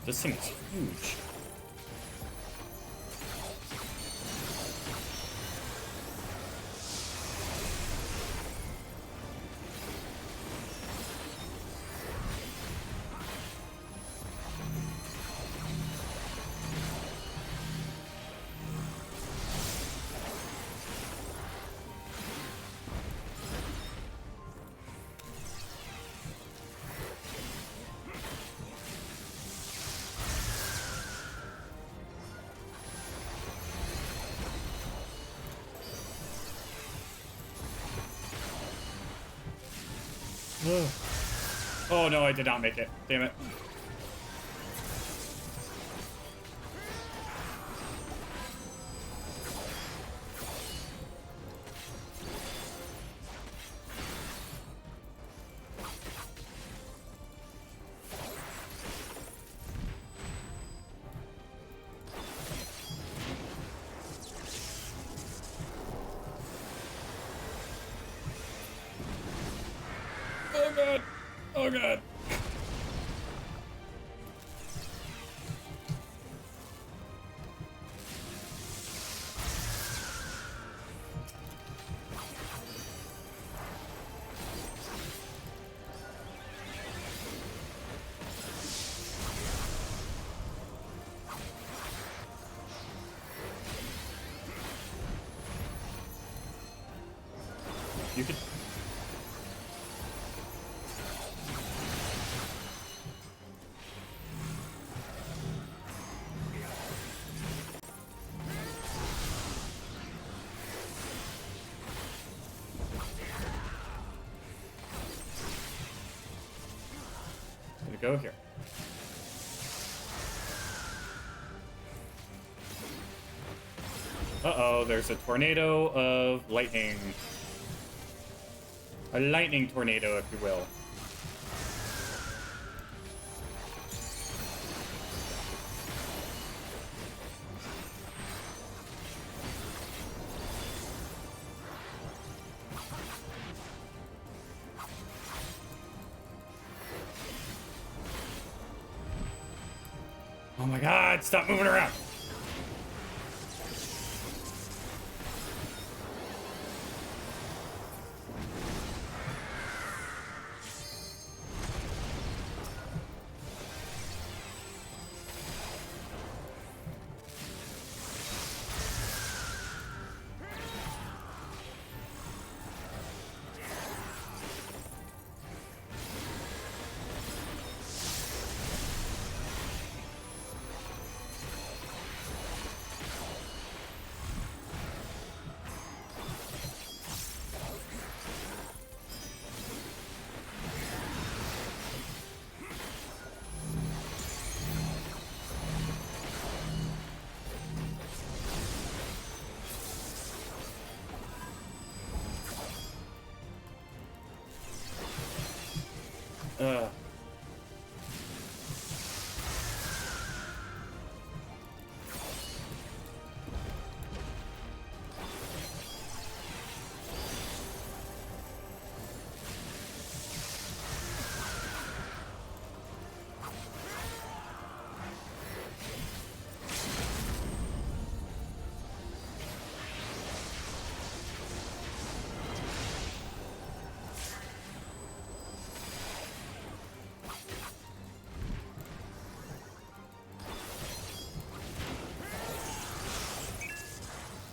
This thing is huge. Oh no, I did not make it. Damn it. Oh god. Oh god. You could. Gonna go here. Uh-oh, there's a tornado of lightning. A lightning tornado, if you will. Oh my god, stop moving around! Ugh.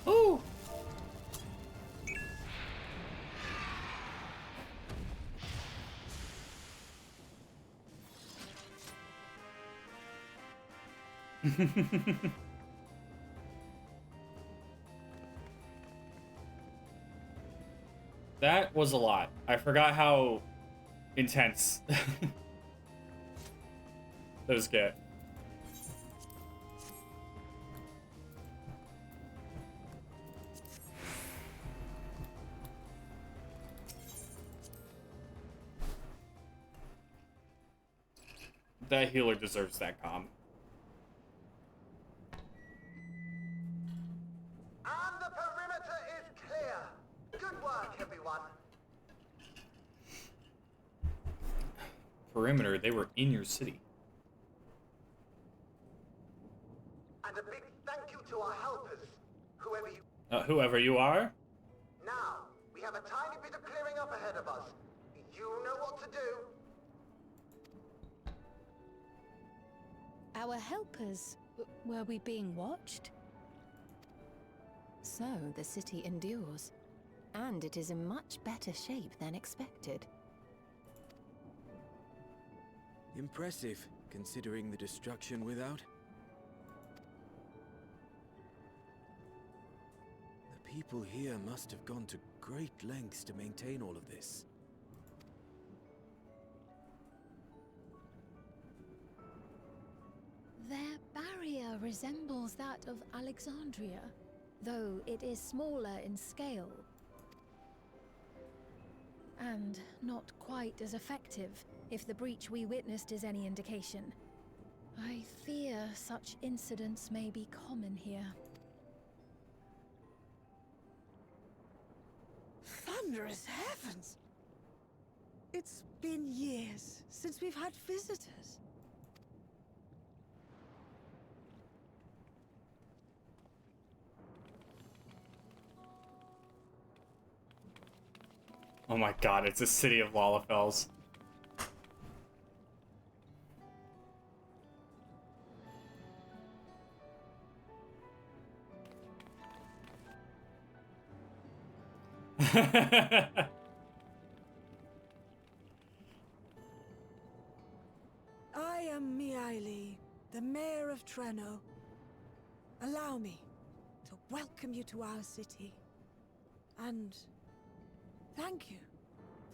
Ooh. That was a lot. I forgot how intense those get. That healer deserves that comp. And the perimeter is clear. Good work, everyone. Perimeter, they were in your city. And a big thank you to our helpers, whoever you... Whoever you are? Now, we have a tiny bit of clearing up ahead of us. You know what to do. Our helpers, were we being watched? So, the city endures. And it is in much better shape than expected. Impressive, considering the destruction without. The people here must have gone to great lengths to maintain all of this. Their barrier resembles that of Alexandria, though it is smaller in scale. And not quite as effective, if the breach we witnessed is any indication. I fear such incidents may be common here. Thunderous heavens! It's been years since we've had visitors. Oh my god, it's a city of Lalafels. I am Miaili, the Mayor of Treno. Allow me to welcome you to our city. And thank you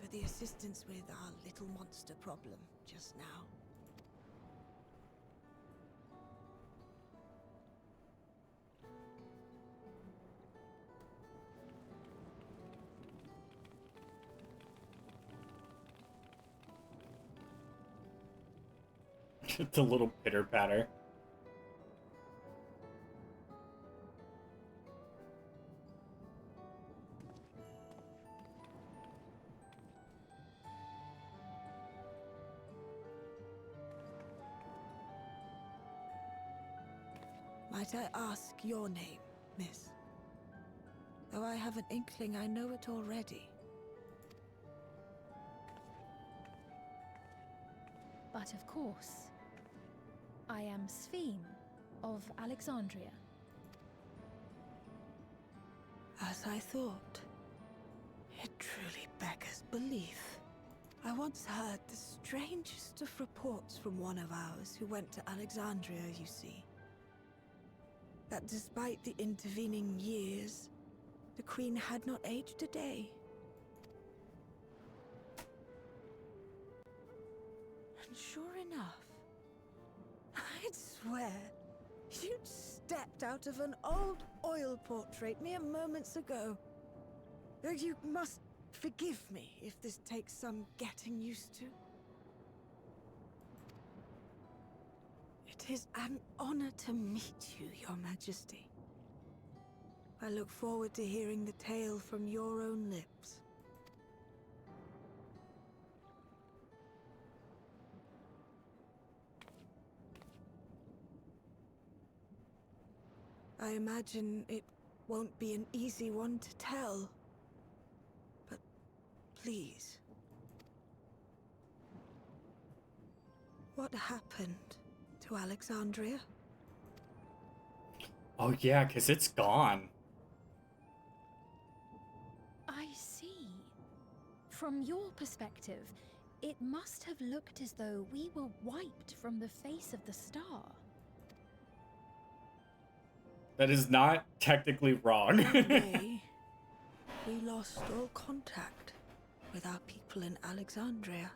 for the assistance with our little monster problem just now. The little pitter patter. Might I ask your name, miss? Though I have an inkling I know it already. But of course, I am Sphene of Alexandria. As I thought. It truly beggars belief. I once heard the strangest of reports from one of ours who went to Alexandria, you see. That despite the intervening years, the Queen had not aged a day. And sure enough, I'd swear you'd stepped out of an old oil portrait mere moments ago. You must forgive me if this takes some getting used to. It is an honor to meet you, Your Majesty. I look forward to hearing the tale from your own lips. I imagine it won't be an easy one to tell. But please. What happened to Alexandria? Oh yeah, because it's gone. I see. From your perspective, it must have looked as though we were wiped from the face of the star. That is not technically wrong. One day, we lost all contact with our people in Alexandria.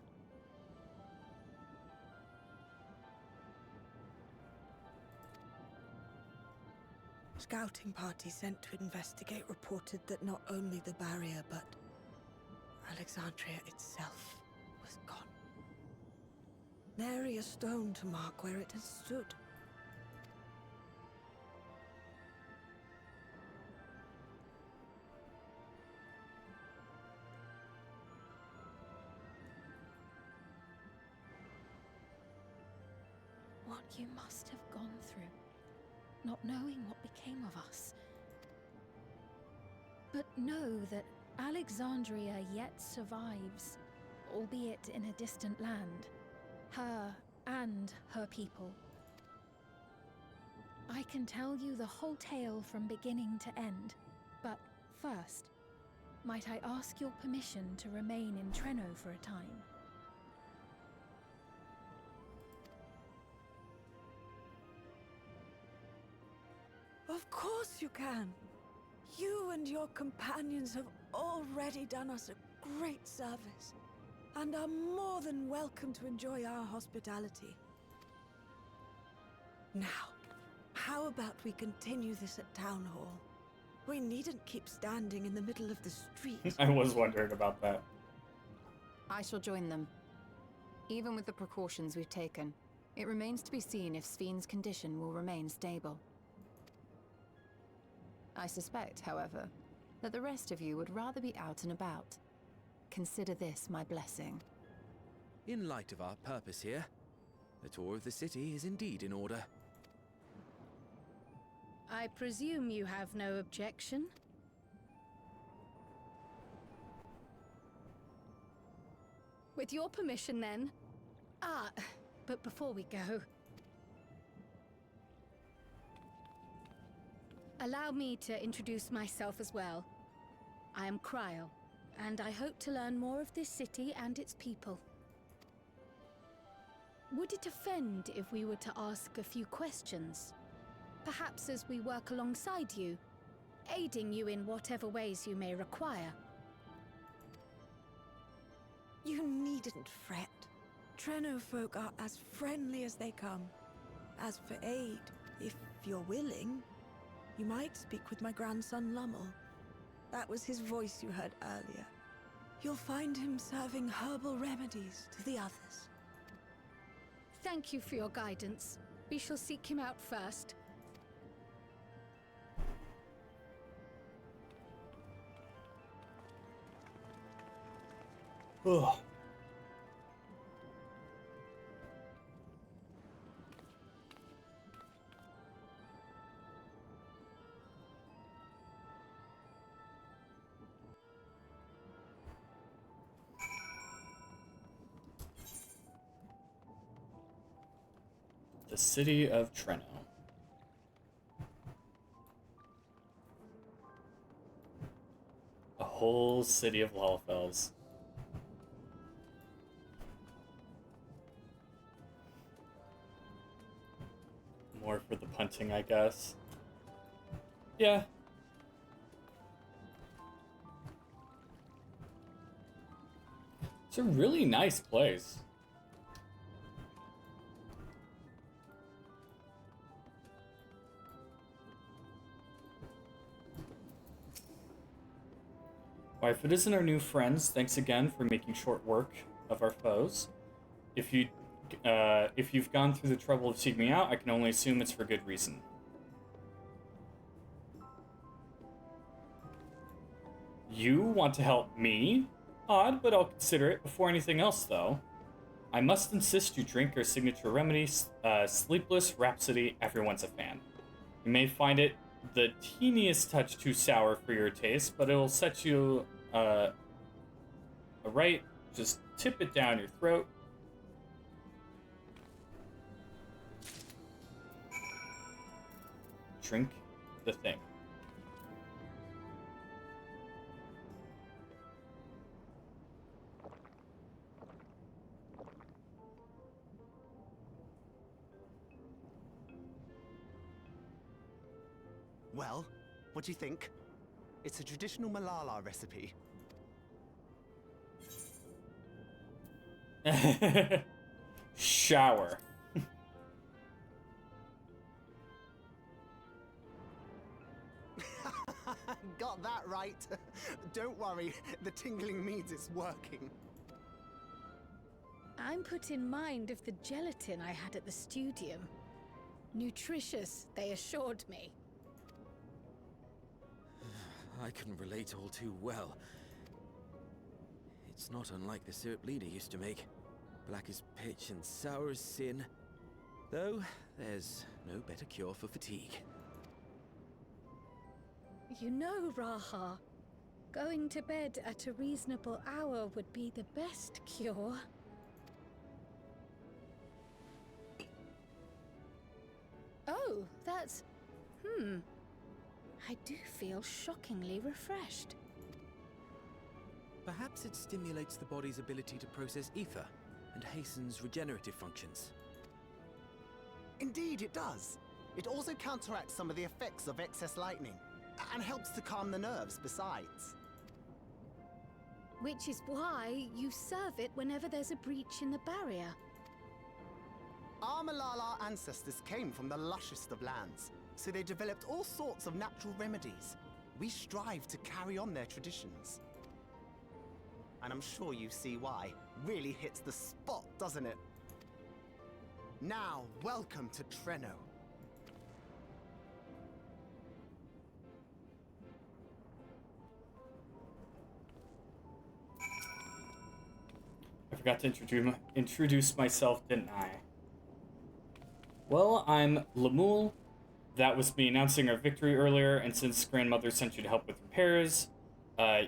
Scouting party sent to investigate reported that not only the barrier, but Alexandria itself was gone. nary a stone to mark where it has stood. What you must have gone through, not knowing what became of us. But know that Alexandria yet survives, albeit in a distant land. Her and her people. I can tell you the whole tale from beginning to end, but first, might I ask your permission to remain in Treno for a time? Of course you can. You and your companions have already done us a great service, and are more than welcome to enjoy our hospitality. Now, how about we continue this at Town Hall? We needn't keep standing in the middle of the street. I was wondering about that. I shall join them. Even with the precautions we've taken, it remains to be seen if Sven's condition will remain stable. I suspect, however, that the rest of you would rather be out and about. Consider this my blessing. In light of our purpose here, the tour of the city is indeed in order. I presume you have no objection? With your permission, then. But before we go, allow me to introduce myself as well. I am Kryl, and I hope to learn more of this city and its people. Would it offend if we were to ask a few questions? Perhaps as we work alongside you, aiding you in whatever ways you may require. You needn't fret. Treno folk are as friendly as they come. As for aid, if you're willing, you might speak with my grandson Lummel. That was his voice you heard earlier. You'll find him serving herbal remedies to the others. Thank you for your guidance. We shall seek him out first. Ugh. The city of Treno. A whole city of Lalfels. More for the punting, I guess. Yeah. It's a really nice place. Why, if it isn't our new friends, thanks again for making short work of our foes. If you've gone through the trouble of seeking me out, I can only assume it's for good reason. You want to help me? Odd, but I'll consider it. Before anything else, though, I must insist you drink our signature remedy, Sleepless Rhapsody. Everyone's a fan. You may find it the teeniest touch too sour for your taste, but it'll set you right. Just tip it down your throat. Drink the thing. Well, what do you think? It's a traditional Malala recipe. Shower. Got that right. Don't worry, the tingling means it's working. I'm I'm put in mind of the gelatin I had at the studium. Nutritious, they assured me. I can relate all too well. It's not unlike the syrup Leader used to make. Black as pitch and sour as sin. Though, there's no better cure for fatigue. You know, Raha, going to bed at a reasonable hour would be the best cure. Oh, that's... I do feel shockingly refreshed. Perhaps it stimulates the body's ability to process ether and hastens regenerative functions. Indeed, it does. It also counteracts some of the effects of excess lightning, and helps to calm the nerves besides. Which is why you serve it whenever there's a breach in the barrier. Our Malala ancestors came from the lushest of lands, so they developed all sorts of natural remedies. We strive to carry on their traditions. And I'm sure you see why. Really hits the spot, doesn't it? Now, welcome to Treno. I forgot to introduce myself, didn't I? Well, I'm Lemuel. That was me announcing our victory earlier, and since Grandmother sent you to help with repairs,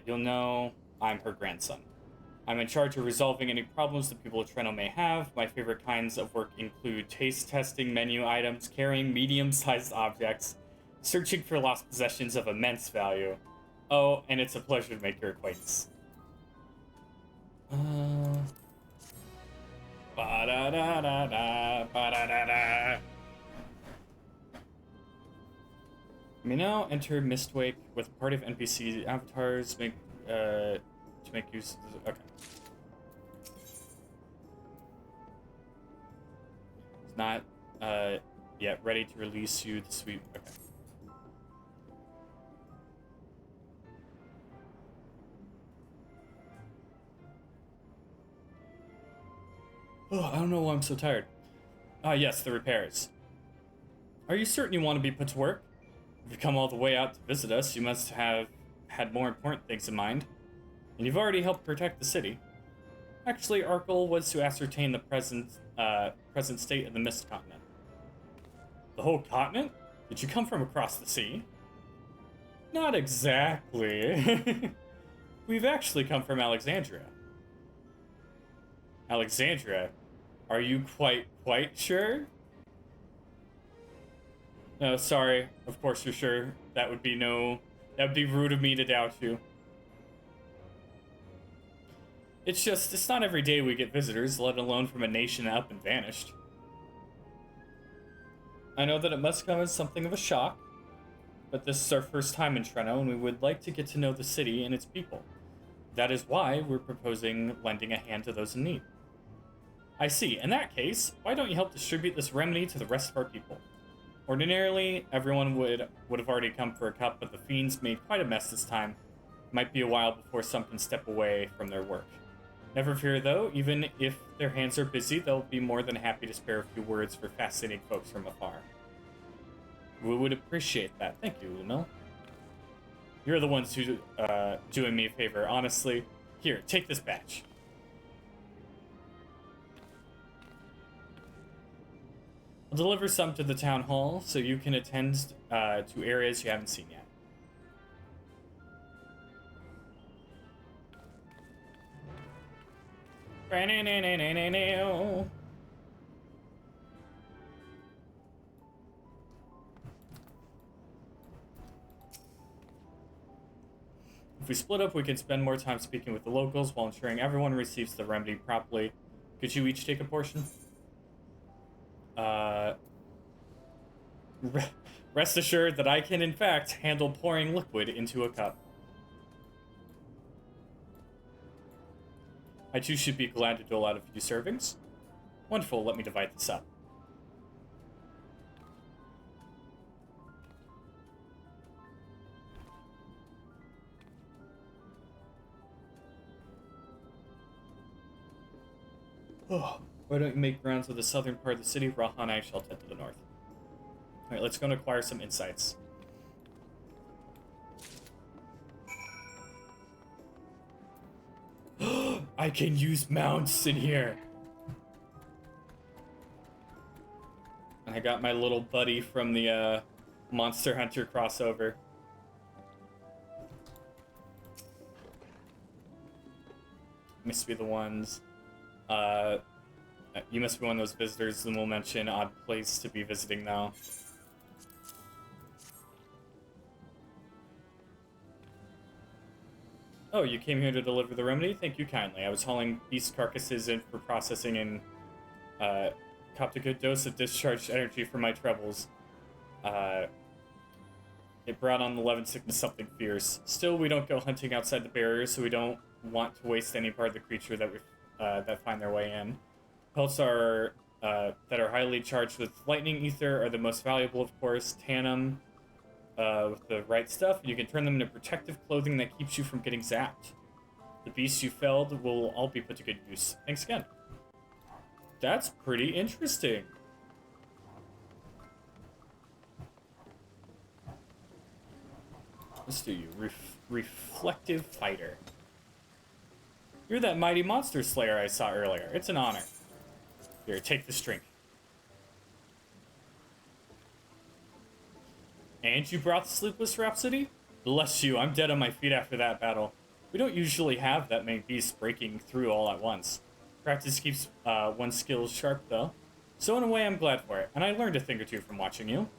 you'll know I'm her grandson. I'm in charge of resolving any problems that people of Treno may have. My favorite kinds of work include taste testing menu items, carrying medium-sized objects, searching for lost possessions of immense value. Oh, and it's a pleasure to make your acquaintance. Ba-da-da-da-da, ba-da-da-da. You may now enter Mistwake with a party of NPC avatars to make use of this. Okay. It's not yet ready to release you the sweet. Okay. Oh, I don't know why I'm so tired. Ah, yes, the repairs. Are you certain you want to be put to work? If you come all the way out to visit us, you must have had more important things in mind. And you've already helped protect the city. Actually, our goal was to ascertain the present state of the Mist Continent. The whole continent? Did you come from across the sea? Not exactly. We've actually come from Alexandria. Alexandria? Are you quite sure? No, sorry. Of course you're sure. That would be rude of me to doubt you. It's not every day we get visitors, let alone from a nation up and vanished. I know that it must come as something of a shock, but this is our first time in Treno, and we would like to get to know the city and its people. That is why we're proposing lending a hand to those in need. I see. In that case, why don't you help distribute this remedy to the rest of our people? Ordinarily, everyone would have already come for a cup, but the fiends made quite a mess this time. Might be a while before some can step away from their work. Never fear, though. Even if their hands are busy, they'll be more than happy to spare a few words for fascinating folks from afar. We would appreciate that. Thank you, Lumil. You're the ones who doing me a favor, honestly. Here, take this badge. I'll deliver some to the town hall so you can attend to areas you haven't seen yet. If we split up, we can spend more time speaking with the locals while ensuring everyone receives the remedy properly. Could you each take a portion? Rest assured that I can, in fact, handle pouring liquid into a cup. I too should be glad to dole out a few servings. Wonderful, let me divide this up. Oh, why don't you make rounds of the southern part of the city? Raha and I shall head to the north. Alright, let's go and acquire some insights. I can use mounts in here! And I got my little buddy from the Monster Hunter crossover. Must be the ones. You must be one of those visitors, and we'll mention odd place to be visiting now. Oh, you came here to deliver the remedy? Thank you kindly. I was hauling beast carcasses in for processing and copped a good dose of discharged energy for my troubles. It brought on the Levin sickness something fierce. Still, we don't go hunting outside the barrier, so we don't want to waste any part of the creature that we that find their way in. Pelts are that are highly charged with lightning ether are the most valuable, of course. Tan them with the right stuff, and you can turn them into protective clothing that keeps you from getting zapped. The beasts you felled will all be put to good use. Thanks again. That's pretty interesting. Let's do you. Reflective Fighter. You're that mighty monster slayer I saw earlier. It's an honor. Here, take this drink. And you brought the Sleepless Rhapsody? Bless you, I'm dead on my feet after that battle. We don't usually have that many beasts breaking through all at once. Practice keeps one's skills sharp, though. So in a way, I'm glad for it, and I learned a thing or two from watching you.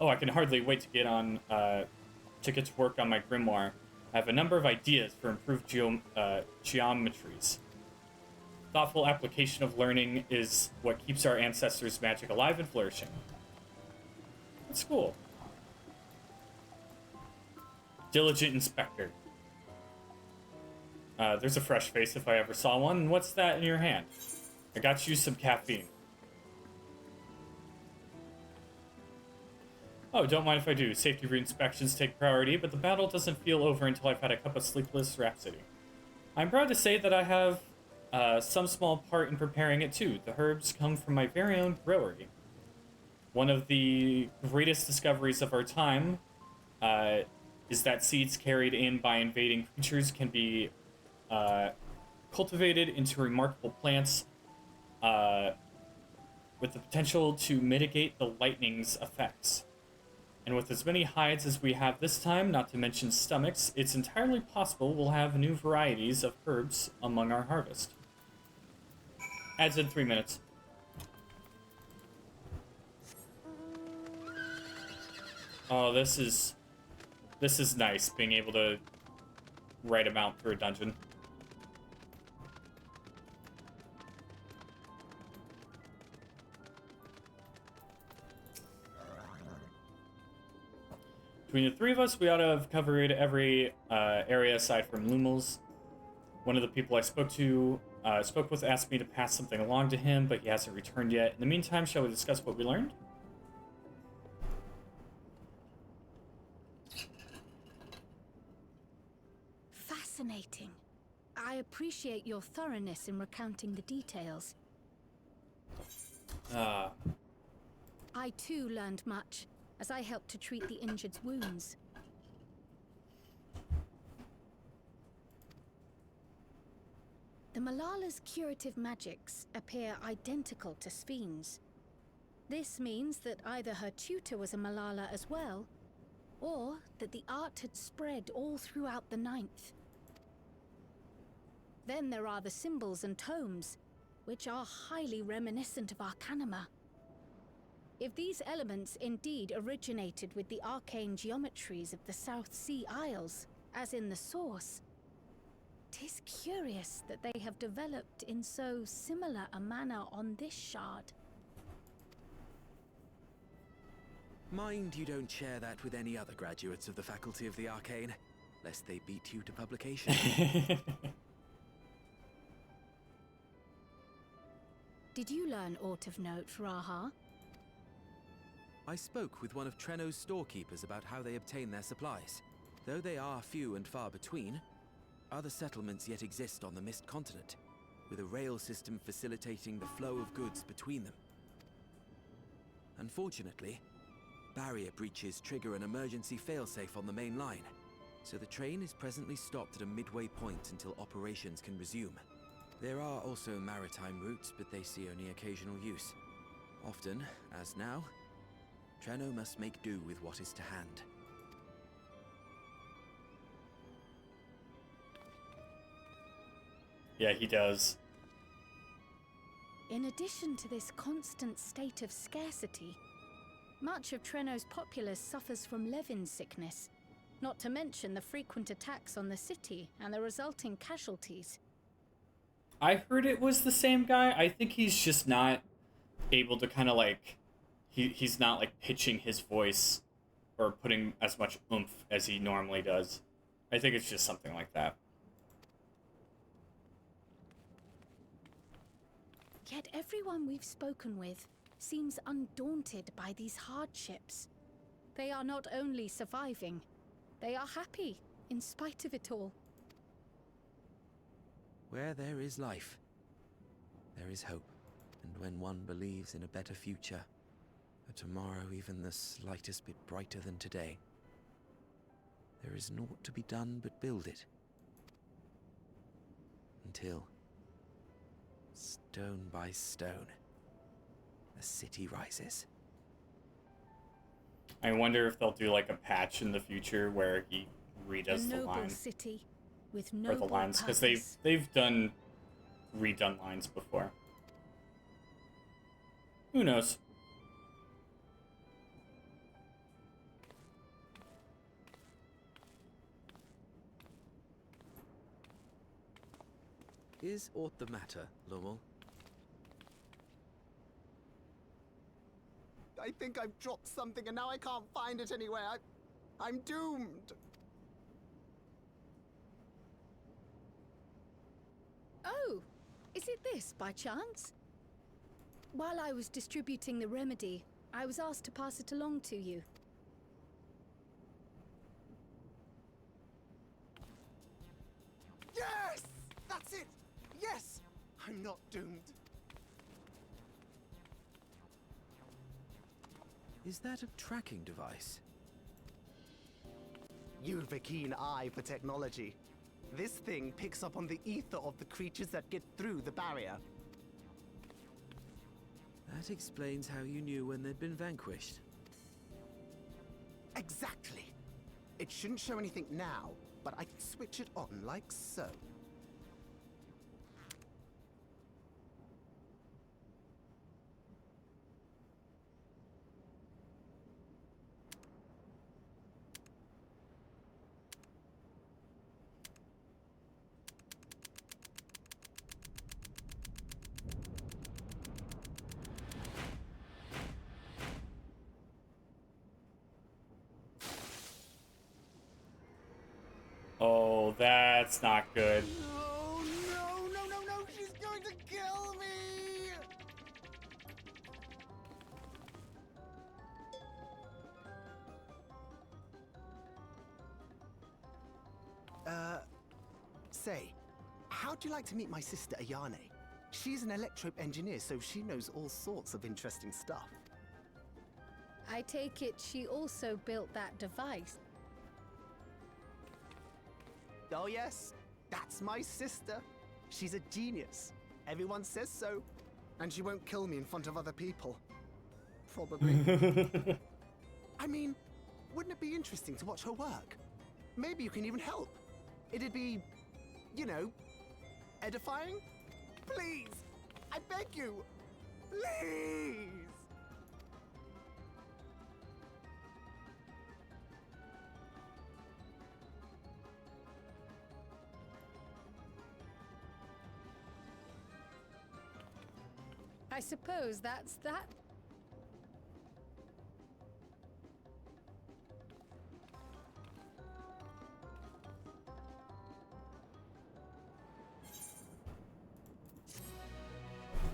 Oh, I can hardly wait to get on, to get to work on my grimoire. I have a number of ideas for improved geometries. Thoughtful application of learning is what keeps our ancestors' magic alive and flourishing. That's cool. Diligent Inspector. There's a fresh face if I ever saw one. And what's that in your hand? I got you some caffeine. Oh, don't mind if I do. Safety re-inspections take priority, but the battle doesn't feel over until I've had a cup of Sleepless Rhapsody. I'm proud to say that I have some small part in preparing it too. The herbs come from my very own brewery. One of the greatest discoveries of our time is that seeds carried in by invading creatures can be cultivated into remarkable plants with the potential to mitigate the lightning's effects. And with as many hides as we have this time, not to mention stomachs, it's entirely possible we'll have new varieties of herbs among our harvest. Adds in 3 minutes. Oh, this is nice, being able to write a mount for a dungeon. Between the three of us, we ought to have covered every area aside from Lumels. One of the people I spoke with asked me to pass something along to him, but he hasn't returned yet. In the meantime, shall we discuss what we learned? Fascinating. I appreciate your thoroughness in recounting the details. I too learned much, as I helped to treat the injured's wounds. The Malala's curative magics appear identical to Spheen's. This means that either her tutor was a Malala as well, or that the art had spread all throughout the Ninth. Then there are the symbols and tomes, which are highly reminiscent of Arcanima. If these elements indeed originated with the arcane geometries of the South Sea Isles, as in the source, 'tis curious that they have developed in so similar a manner on this shard. Mind you don't share that with any other graduates of the Faculty of the Arcane, lest they beat you to publication. Did you learn aught of note, Raha? I spoke with one of Treno's storekeepers about how they obtain their supplies. Though they are few and far between, other settlements yet exist on the Mist Continent. with a rail system facilitating the flow of goods between them. Unfortunately, barrier breaches trigger an emergency failsafe on the main line, so the train is presently stopped at a midway point until operations can resume. There are also maritime routes, but they see only occasional use. Often, as now, Treno must make do with what is to hand. Yeah, he does. In addition to this constant state of scarcity, much of Treno's populace suffers from Levin sickness, not to mention the frequent attacks on the city and the resulting casualties. I heard it was the same guy. I think he's just not able to kind of like... He's not like pitching his voice or putting as much oomph as he normally does. I think it's just something like that. Yet everyone we've spoken with seems undaunted by these hardships. They are not only surviving, they are happy in spite of it all. Where there is life, there is hope. And when one believes in a better future, a tomorrow even the slightest bit brighter than today, there is naught to be done but build it. Until, stone by stone, the city rises. I wonder if they'll do like a patch in the future where he redoes the line. City with Or noble the lines, because purpose. they've redone lines before. Who knows? Is aught the matter, Lowell? I think I've dropped something and now I can't find it anywhere. I'm doomed. Oh, is it this by chance? While I was distributing the remedy, I was asked to pass it along to you. Yes! That's it! Yes! I'm not doomed. Is that a tracking device? You've a keen eye for technology. This thing picks up on the ether of the creatures that get through the barrier. That explains how you knew when they'd been vanquished. Exactly. It shouldn't show anything now, but I can switch it on like so. Oh, that's not good. No, no, no, no, no, she's going to kill me! Say, how'd you like to meet my sister Ayane? She's an electrope engineer, so she knows all sorts of interesting stuff. I take it she also built that device. Oh yes, that's my sister. She's a genius. Everyone says so. And she won't kill me in front of other people. Probably. I mean, wouldn't it be interesting to watch her work? Maybe you can even help. It'd be, you know, edifying? Please! I beg you! Please! I suppose that's that.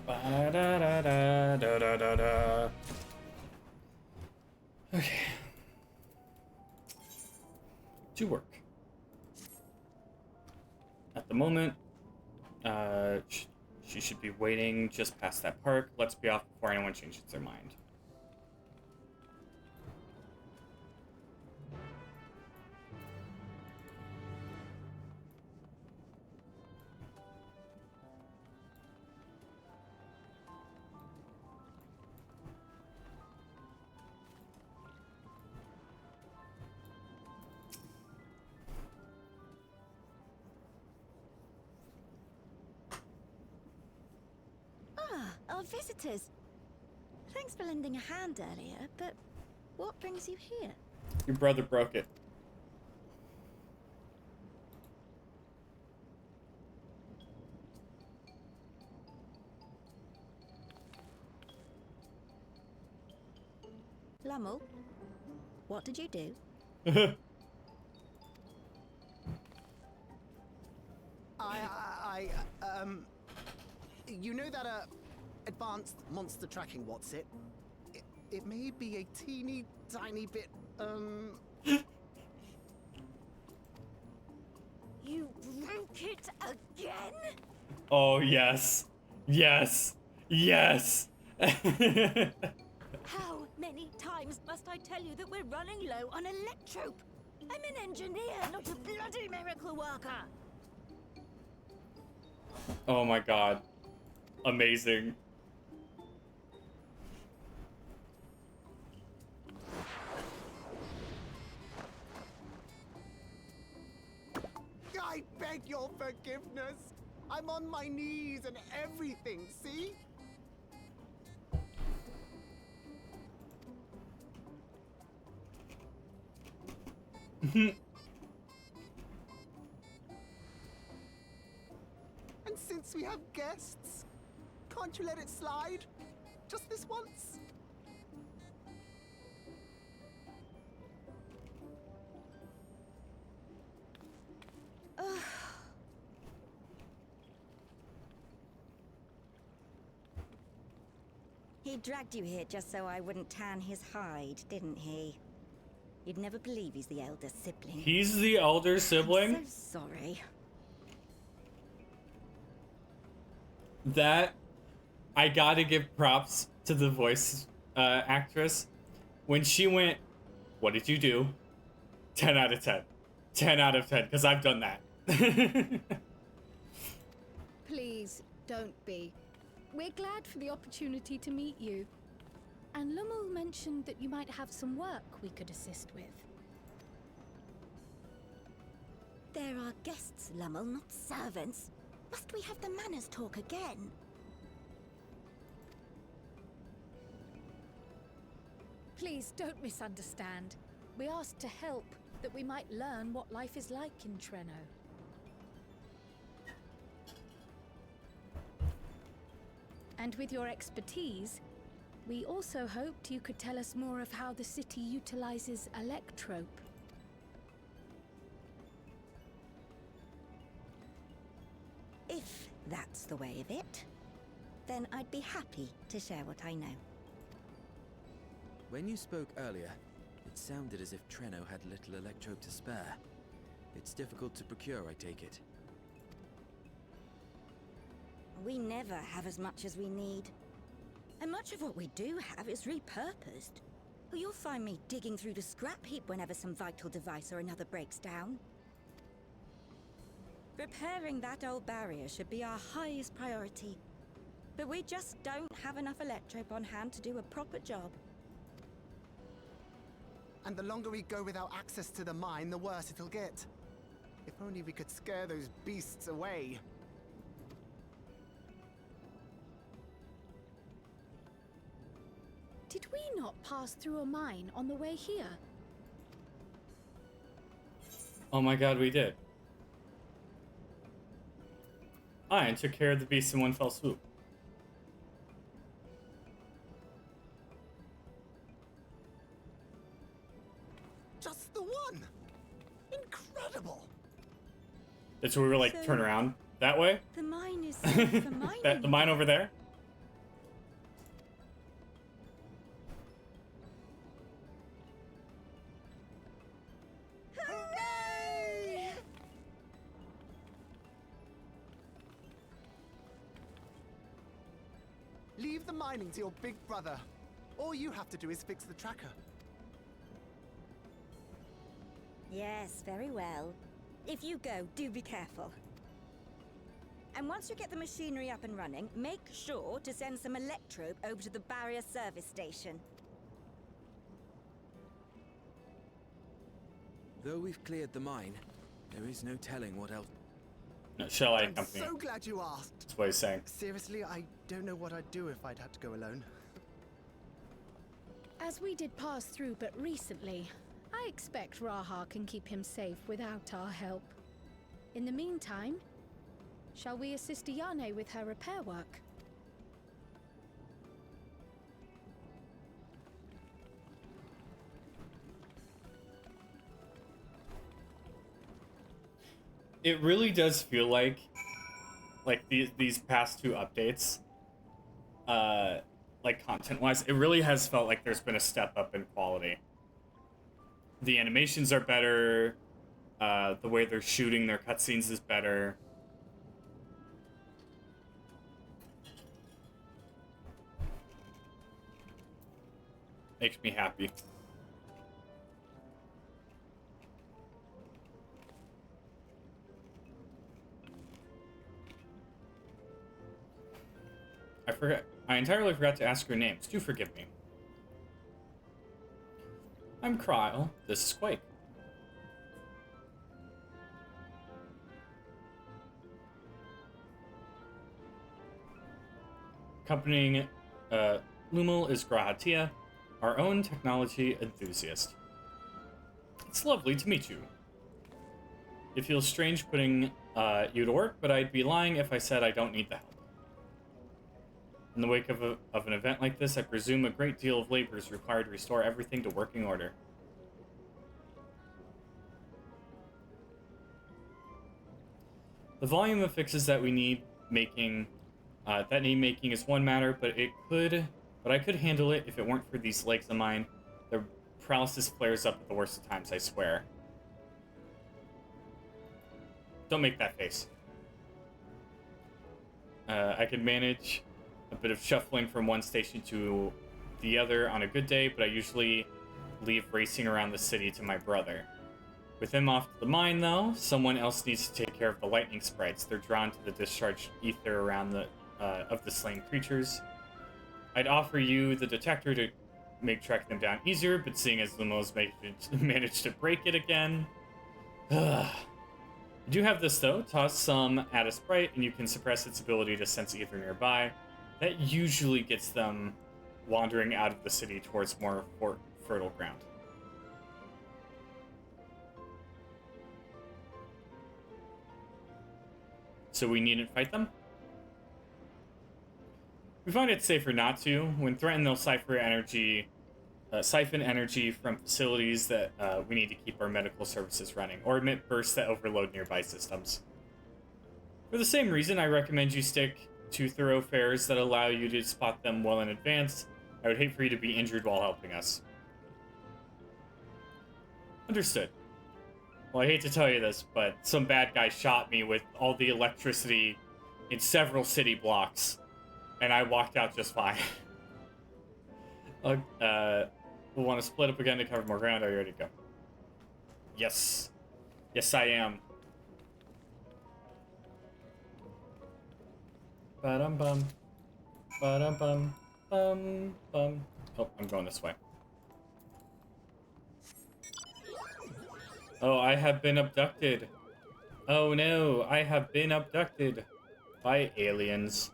Ba-da-da-da-da-da-da-da. Okay. To work. At the moment, She should be waiting just past that park. Let's be off before anyone changes their mind. Our visitors. Thanks for lending a hand earlier, but what brings you here? Your brother broke it. Lummel, what did you do? You know that, advanced monster tracking, what's it? It may be a teeny tiny bit, You broke it again? Oh, yes. Yes. Yes. How many times must I tell you that we're running low on electrope? I'm an engineer, not a bloody miracle worker. Oh my god. Amazing. I beg your forgiveness. I'm on my knees and everything, see? And since we have guests, can't you let it slide? Just this once? He dragged you here just so I wouldn't tan his hide, didn't he? You'd never believe he's the elder sibling. He's the elder sibling? I'm so sorry. That, I gotta give props to the voice actress. When she went, what did you do? 10 out of 10. 10 out of 10, because I've done that. Please, don't be. We're glad for the opportunity to meet you. And Lummel mentioned that you might have some work we could assist with. There are guests, Lummel, not servants. Must we have the manners talk again? Please don't misunderstand. We asked to help, that we might learn what life is like in Treno. And with your expertise, we also hoped you could tell us more of how the city utilizes electrope. If that's the way of it, then I'd be happy to share what I know. When you spoke earlier, it sounded as if Treno had little electrope to spare. It's difficult to procure, I take it. We never have as much as we need. And much of what we do have is repurposed. You'll find me digging through the scrap heap whenever some vital device or another breaks down. Repairing that old barrier should be our highest priority. But we just don't have enough electrope on hand to do a proper job. And the longer we go without access to the mine, the worse it'll get. If only we could scare those beasts away. Did we not pass through a mine on the way here? Oh my god, we did. And took care of the beast in one fell swoop. Just the one! Incredible! That's where we were like, So, turn around that way? The mine is safe for mining. The mine over there? Hooray! Leave the mining to your big brother. All you have to do is fix the tracker. Yes, very well. If you go, do be careful. And once you get the machinery up and running, make sure to send some electrobe over to the barrier service station. Though we've cleared the mine, there is no telling what else. No, shall I I'm accompany? so glad you asked. That's what he's saying. Seriously, I don't know what I'd do if I'd had to go alone. As we did pass through but recently, I expect Raha can keep him safe without our help. In the meantime, shall we assist Ayane with her repair work? It really does feel like these past two updates, like content-wise, it really has felt like there's been a step up in quality. The animations are better, the way they're shooting their cutscenes is better. Makes me happy. I entirely forgot to ask your names. Do forgive me. I'm Kryle. This is Quake. Accompanying Lumel is Grahatia, our own technology enthusiast. It's lovely to meet you. It feels strange putting you to work, but I'd be lying if I said I don't need the help. In the wake of an event like this, I presume a great deal of labor is required to restore everything to working order. The volume of fixes that we need making, is one matter, but I could handle it if it weren't for these legs of mine. Their paralysis flares up at the worst of times, I swear. Don't make that face. I could manage a bit of shuffling from one station to the other on a good day, but I usually leave racing around the city to my brother. With him off to the mine, though, someone else needs to take care of the lightning sprites. They're drawn to the discharged ether around of the slain creatures. I'd offer you the detector to make tracking them down easier, but seeing as Lumos managed to break it again... I do have this, though. Toss some at a sprite, and you can suppress its ability to sense ether nearby. That usually gets them wandering out of the city towards more fertile ground. So we needn't fight them? We find it safer not to. When threatened, they'll siphon energy from facilities that we need to keep our medical services running, or emit bursts that overload nearby systems. For the same reason, I recommend you stick to thoroughfares that allow you to spot them well in advance. I would hate for you to be injured while helping us. Understood. Well, I hate to tell you this, but some bad guy shot me with all the electricity in several city blocks, and I walked out just fine. We'll want to split up again to cover more ground. Are you ready to go? Yes. Yes, I am. Ba-dum-bum. Ba-dum-bum. Bum-bum. Oh, I'm going this way. Oh, I have been abducted. Oh no, I have been abducted by aliens.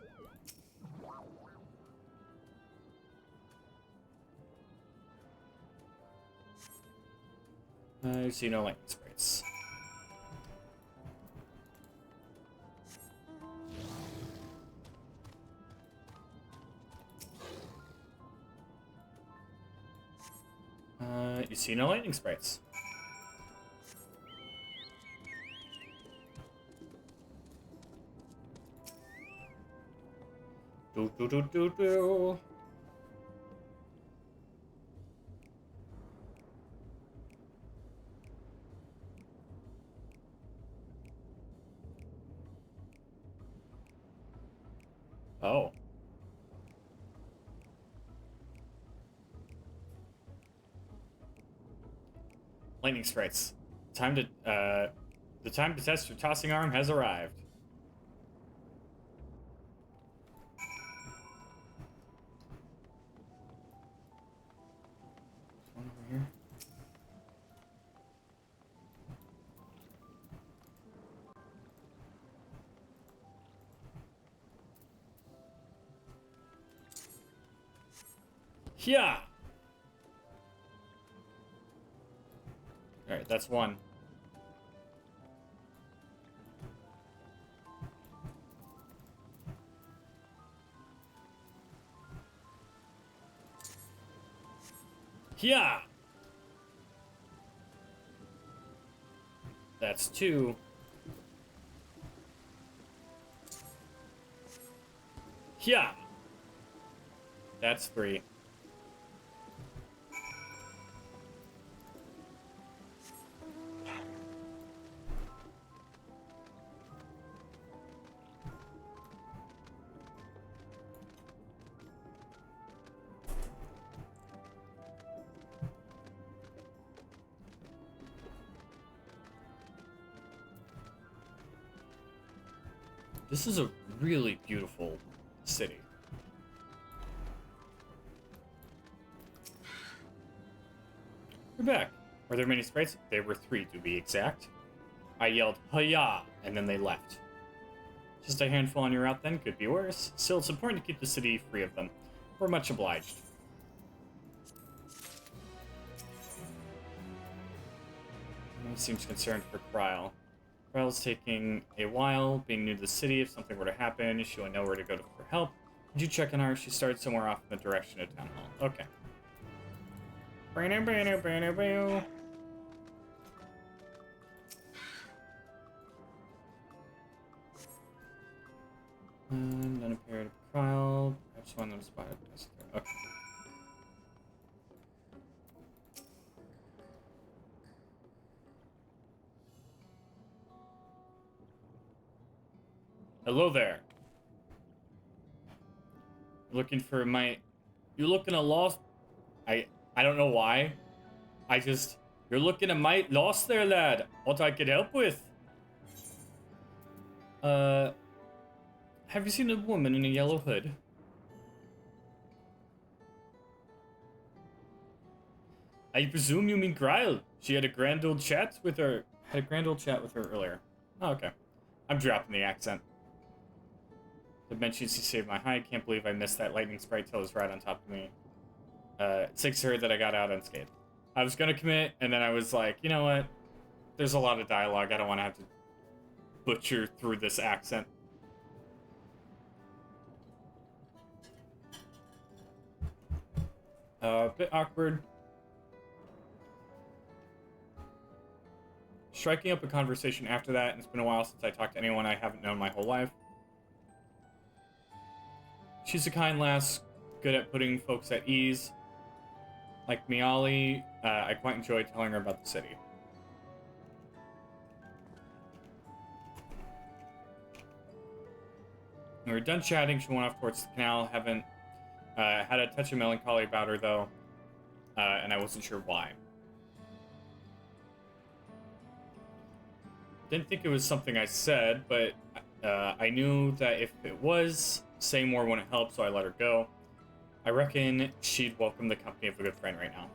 I see no lightning sprites. You see no lightning sprites. Do do do do do. Oh. Lightning sprites. Time to the time to test your tossing arm has arrived. One over here. Yeah. All right, that's one. Yeah. That's two. Yeah. That's three. This is a really beautiful city. We're back. Were there many sprites? There were 3 to be exact. I yelled, "Hiya!" and then they left. Just a handful on your route then, could be worse. Still, it's important to keep the city free of them. We're much obliged. No one seems concerned for Kryle. Kryle's taking a while, being new to the city. If something were to happen, she would know where to go for help. Would you check on her? She started somewhere off in the direction of Town Hall. Okay. None appeared to Kryle. Perhaps one of them spotted us there. Okay. Hello there. Looking for my... You looking a lost... I don't know why. You're looking a mite lost there, lad. What I could help with? Have you seen a woman in a yellow hood? I presume you mean Gryle. She had a grand old chat with her... earlier. Oh, okay. I'm dropping the accent. The mentions she saved my hide. Can't believe I missed that lightning sprite till it was right on top of me. Six her that I got out unscathed. I was gonna commit, and then I was like, you know what? There's a lot of dialogue. I don't want to have to butcher through this accent. A bit awkward. Striking up a conversation after that, and it's been a while since I talked to anyone I haven't known my whole life. She's a kind lass, good at putting folks at ease. Like Miali, I quite enjoyed telling her about the city. When we were done chatting, she went off towards the canal. Haven't had a touch of melancholy about her, though, and I wasn't sure why. Didn't think it was something I said, but I knew that if it was, saying more wouldn't help, so I let her go. I reckon she'd welcome the company of a good friend right now.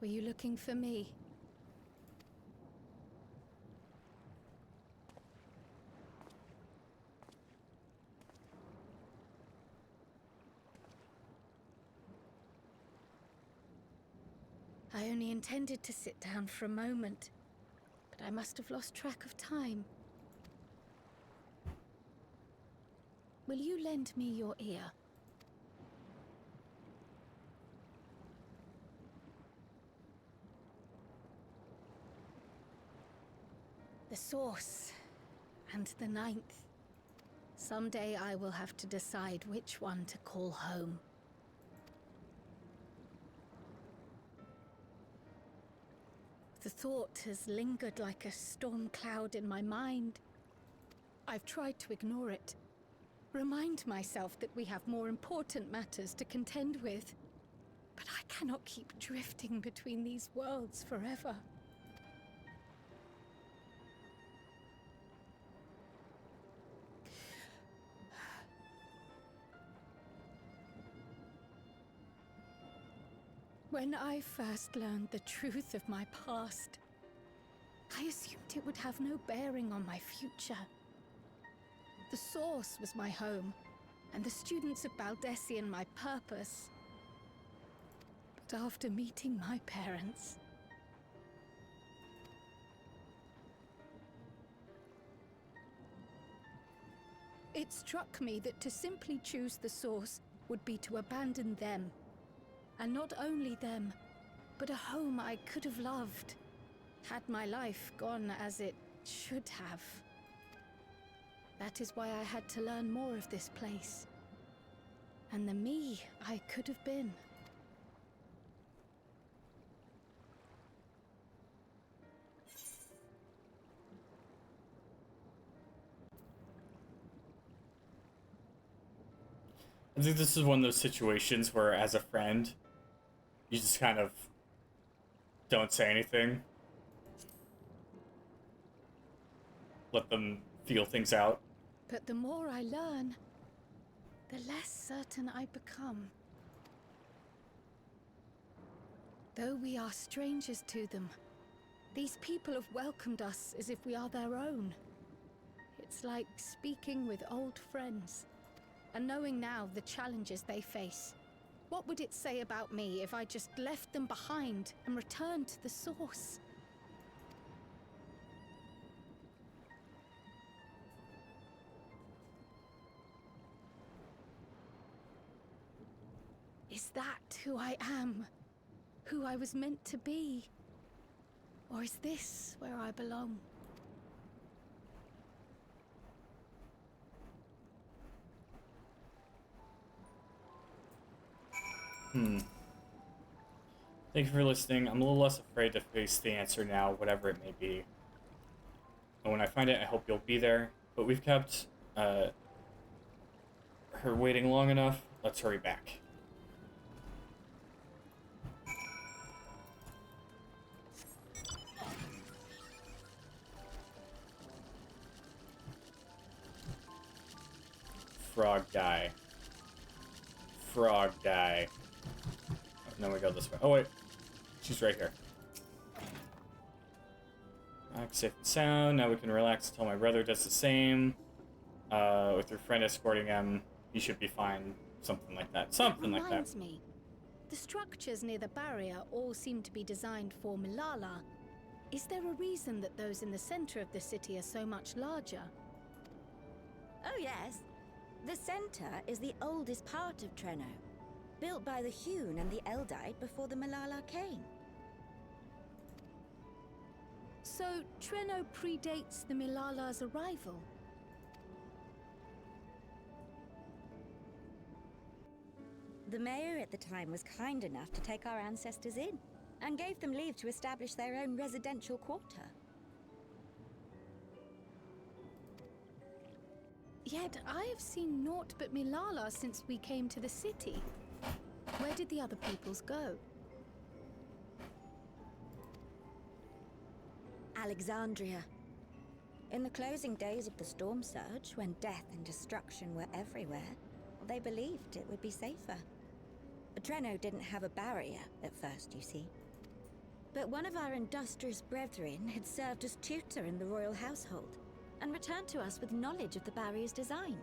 Were you looking for me? I only intended to sit down for a moment, but I must have lost track of time. Will you lend me your ear? The Source, and the Ninth. Someday I will have to decide which one to call home. The thought has lingered like a storm cloud in my mind. I've tried to ignore it, remind myself that we have more important matters to contend with. But I cannot keep drifting between these worlds forever. When I first learned the truth of my past, I assumed it would have no bearing on my future. The Source was my home, and the students of Baldessian my purpose. But after meeting my parents, it struck me that to simply choose the Source would be to abandon them. And not only them, but a home I could have loved, had my life gone as it should have. That is why I had to learn more of this place, and the me I could have been. I think this is one of those situations where, as a friend, you just kind of don't say anything. Let them feel things out. But the more I learn, the less certain I become. Though we are strangers to them, these people have welcomed us as if we are their own. It's like speaking with old friends, and knowing now the challenges they face. What would it say about me if I just left them behind and returned to the Source? Is that who I am? Who I was meant to be? Or is this where I belong? Thank you for listening. I'm a little less afraid to face the answer now, whatever it may be. And when I find it, I hope you'll be there. But we've kept her waiting long enough. Let's hurry back. Frog guy. Frog guy. And then we go this way. Oh, wait. She's right here. Safe and sound. Now we can relax until my brother does the same. With your friend escorting him, you should be fine. Something like that. Something like that. Reminds me. The structures near the barrier all seem to be designed for Milala. Is there a reason that those in the center of the city are so much larger? Oh yes. The center is the oldest part of Treno, built by the Hewn and the Eldite before the Milala came. So, Treno predates the Milala's arrival? The mayor at the time was kind enough to take our ancestors in, and gave them leave to establish their own residential quarter. Yet I have seen naught but Milala since we came to the city. Where did the other peoples go? Alexandria. In the closing days of the Storm Surge, when death and destruction were everywhere, they believed it would be safer. Treno didn't have a barrier at first, you see. But one of our industrious brethren had served as tutor in the royal household, and returned to us with knowledge of the barrier's design.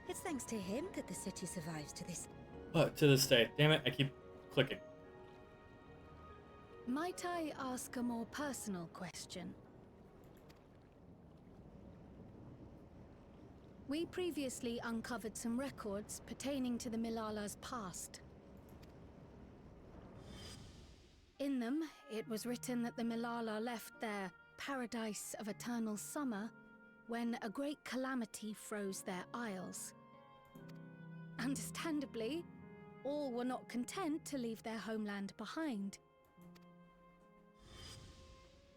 It's thanks to him that the city survives to this. To this day. Damn it, I keep clicking. Might I ask a more personal question? We previously uncovered some records pertaining to the Milala's past. In them, it was written that the Milala left their paradise of eternal summer when a great calamity froze their isles. Understandably, all were not content to leave their homeland behind.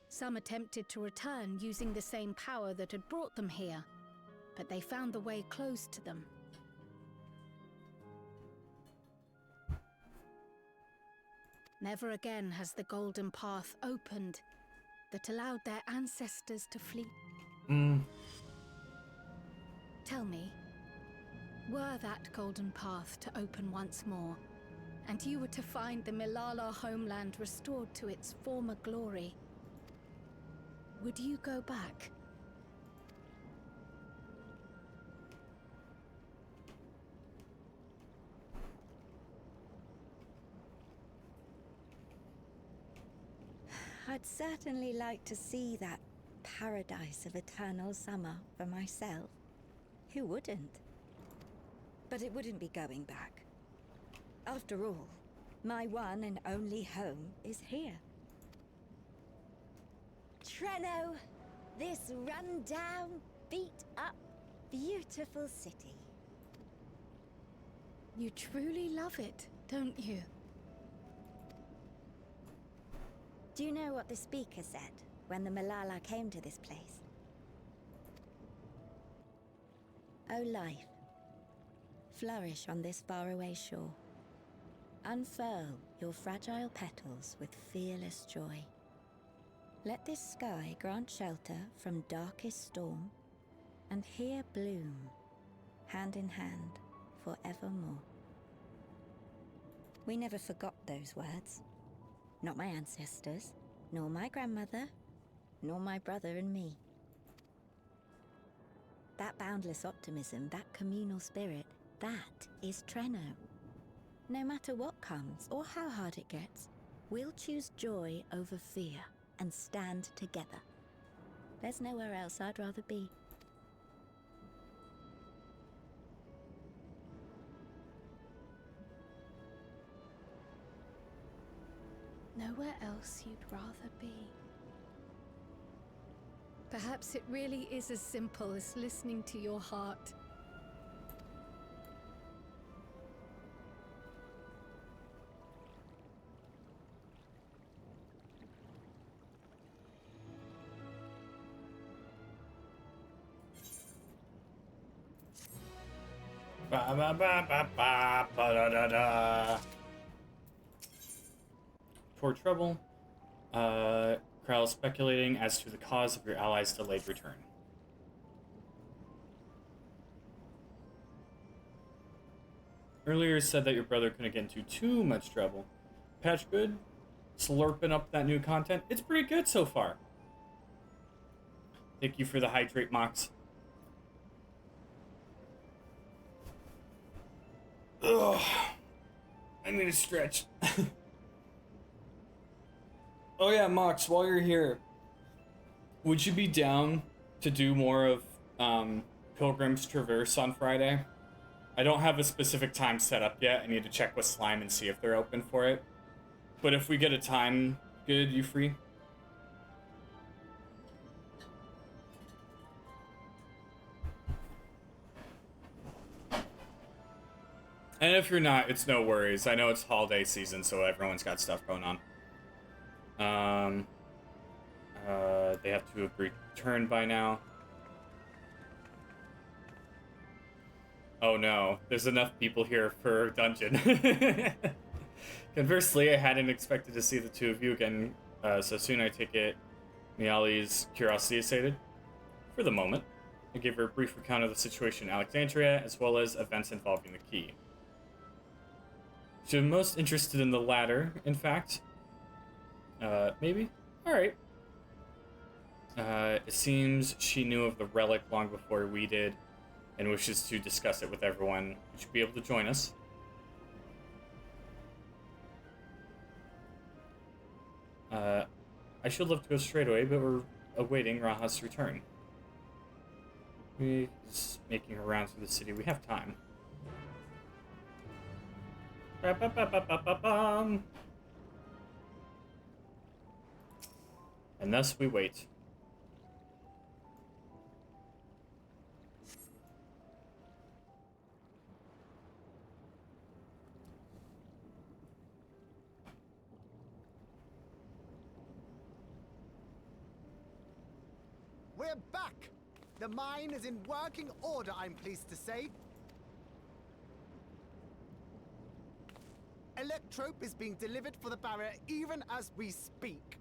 Some attempted to return using the same power that had brought them here, but they found the way closed to them. Never again has the golden path opened that allowed their ancestors to flee. Tell me, were that golden path to open once more, and you were to find the Milala homeland restored to its former glory, would you go back? I'd certainly like to see that paradise of eternal summer for myself. Who wouldn't? But it wouldn't be going back. After all, my one and only home is here. Treno, this run-down, beat-up, beautiful city. You truly love it, don't you? Do you know what the speaker said when the Milala came to this place? O life, flourish on this faraway shore. Unfurl your fragile petals with fearless joy. Let this sky grant shelter from darkest storm, and here bloom, hand in hand, forevermore. We never forgot those words. Not my ancestors, nor my grandmother, nor my brother and me. That boundless optimism, that communal spirit, that is Treno. No matter what comes or how hard it gets, we'll choose joy over fear and stand together. There's nowhere else I'd rather be. Nowhere else you'd rather be. Perhaps it really is as simple as listening to your heart. Ba ba ba ba ba ba da da da. For trouble, Krell is speculating as to the cause of your allies' delayed return. Earlier said that your brother couldn't get into too much trouble. Patch good? Slurping up that new content? It's pretty good so far. Thank you for the hydrate, Mox. Ugh. I need a stretch. Oh yeah, Mox, while you're here, would you be down to do more of Pilgrim's Traverse on Friday? I don't have a specific time set up yet. I need to check with Slime and see if they're open for it. But if we get a time good, you free? And if you're not, it's no worries. I know it's holiday season, so everyone's got stuff going on. They have to have returned by now. Oh no, there's enough people here for a dungeon. Conversely, I hadn't expected to see the two of you again so soon. I take it Miali's curiosity is sated. For the moment, I gave her a brief account of the situation in Alexandria, as well as events involving the key. She's most interested in the latter, in fact. Maybe? Alright. It seems she knew of the relic long before we did, and wishes to discuss it with everyone who should be able to join us. I should love to go straight away, but we're awaiting Raha's return. He's making her rounds through the city. We have time. And thus we wait. We're back! The mine is in working order, I'm pleased to say. Electrope is being delivered for the barrier even as we speak.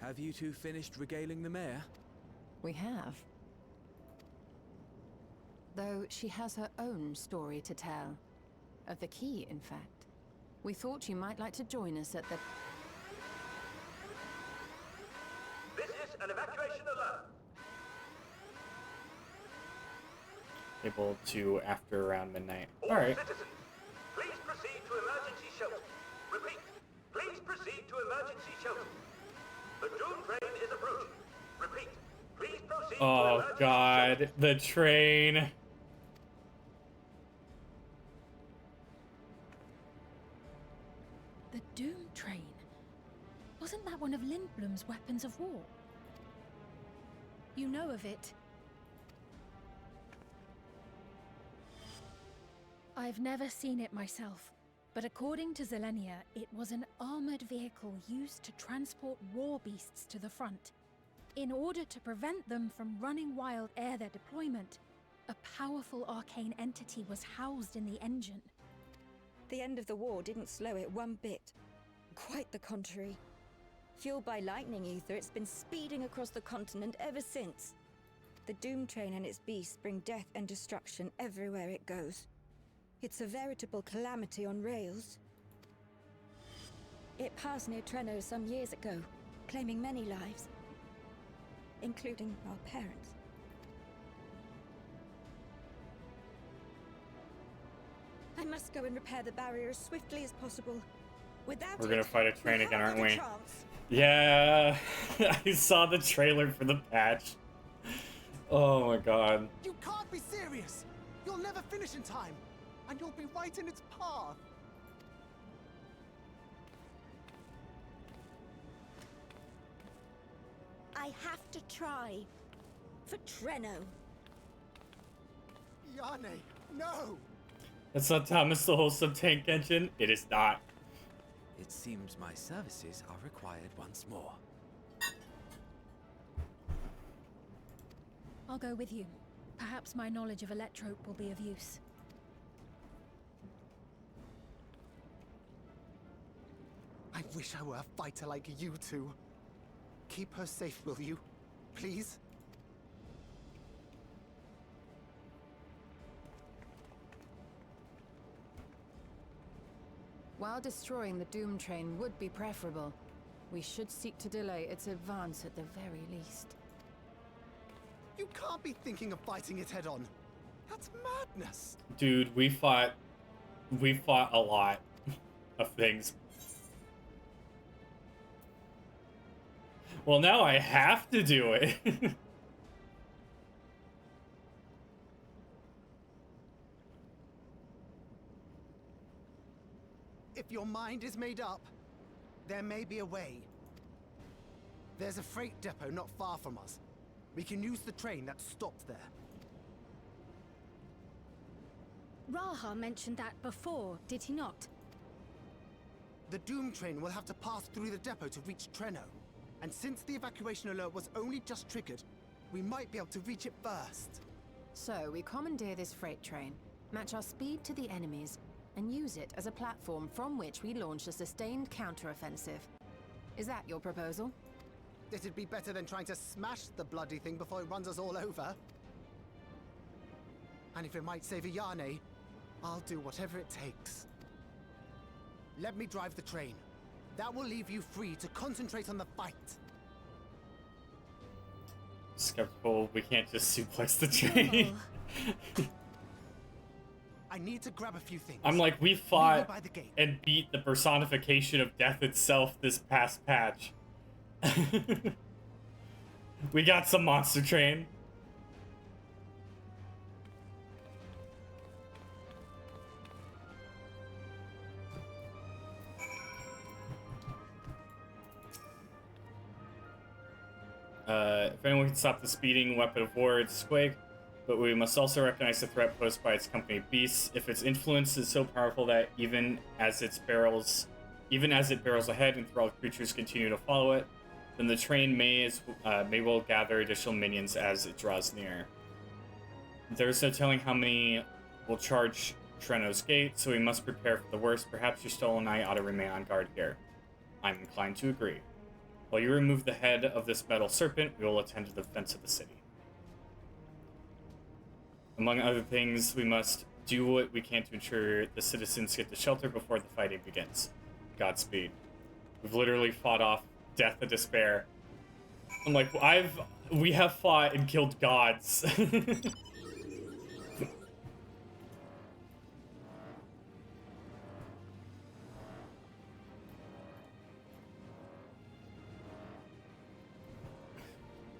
Have you two finished regaling the mayor? We have. Though she has her own story to tell. Of the key, in fact. We thought you might like to join us at the... This is an evacuation alert. Able to after around midnight. All Alright. citizens, please proceed to emergency shelter. Repeat, please proceed to emergency shelter. The Doom train is approaching. Repeat, please proceed to Oh emergency god, shelter. the train. The Doom train. Wasn't that one of Lindblom's weapons of war? You know of it. I've never seen it myself, but according to Zelenia, it was an armored vehicle used to transport war beasts to the front. In order to prevent them from running wild ere their deployment, a powerful arcane entity was housed in the engine. The end of the war didn't slow it one bit. Quite the contrary. Fueled by lightning ether, it's been speeding across the continent ever since. The Doom train and its beasts bring death and destruction everywhere it goes. It's a veritable calamity on rails. It passed near Trenno some years ago, claiming many lives, including our parents. I must go and repair the barrier as swiftly as possible. Without We're gonna fight a train again, aren't we? Chance. Yeah, I saw the trailer for the patch. Oh my god. You can't be serious! You'll never finish in time, and you'll be right in its path. I have to try. For Trenno. Yane, no! That's not Thomas the whole sub-tank engine? It is not. It seems my services are required once more. I'll go with you. Perhaps my knowledge of Electrope will be of use. I wish I were a fighter like you two. Keep her safe, will you? Please? While destroying the Doom train would be preferable, we should seek to delay its advance at the very least. You can't be thinking of fighting it head on. That's madness. Dude, we fought a lot of things. Well, now I have to do it. If your mind is made up, there may be a way. There's a freight depot not far from us. We can use the train that stopped there. Raha mentioned that before, did he not? The Doom train will have to pass through the depot to reach Trenno. And since the evacuation alert was only just triggered, we might be able to reach it first. So, we commandeer this freight train, match our speed to the enemy's, and use it as a platform from which we launch a sustained counteroffensive. Is that your proposal? It'd be better than trying to smash the bloody thing before it runs us all over. And if it might save a Yane, I'll do whatever it takes. Let me drive the train. That will leave you free to concentrate on the fight. Skeptical, we can't just suplex the train. I need to grab a few things. I'm like, we Meet me fought by the gate. and beat the personification of death itself this past patch. We got some monster train. If anyone can stop the speeding weapon of war, it's Squig. but we must also recognize the threat posed by its company beasts. If its influence is so powerful that even as it barrels ahead, enthralled creatures continue to follow it, then the train may well gather additional minions as it draws near. There's no telling how many will charge Treno's gate, so we must prepare for the worst. Perhaps your stolen eye ought to remain on guard here. I'm inclined to agree. While you remove the head of this metal serpent, we will attend to the defense of the city. Among other things, we must do what we can to ensure the citizens get to shelter before the fighting begins. Godspeed. We've literally fought off death and despair. I'm like, we have fought and killed gods.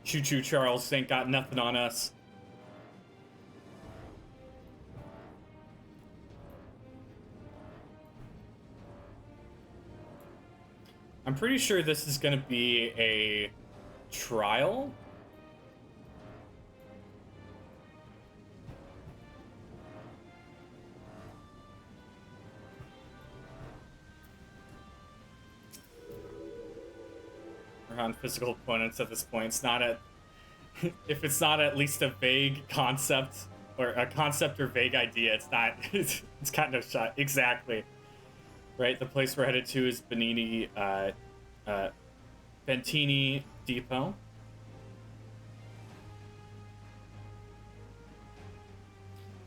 Choo-choo Charles ain't got nothing on us. I'm pretty sure this is gonna be a trial. On physical opponents at this point. It's not a if it's not at least a vague concept or a concept or vague idea, it's not it's kind of shot. Exactly. Right, the place we're headed to is Bentini Depot.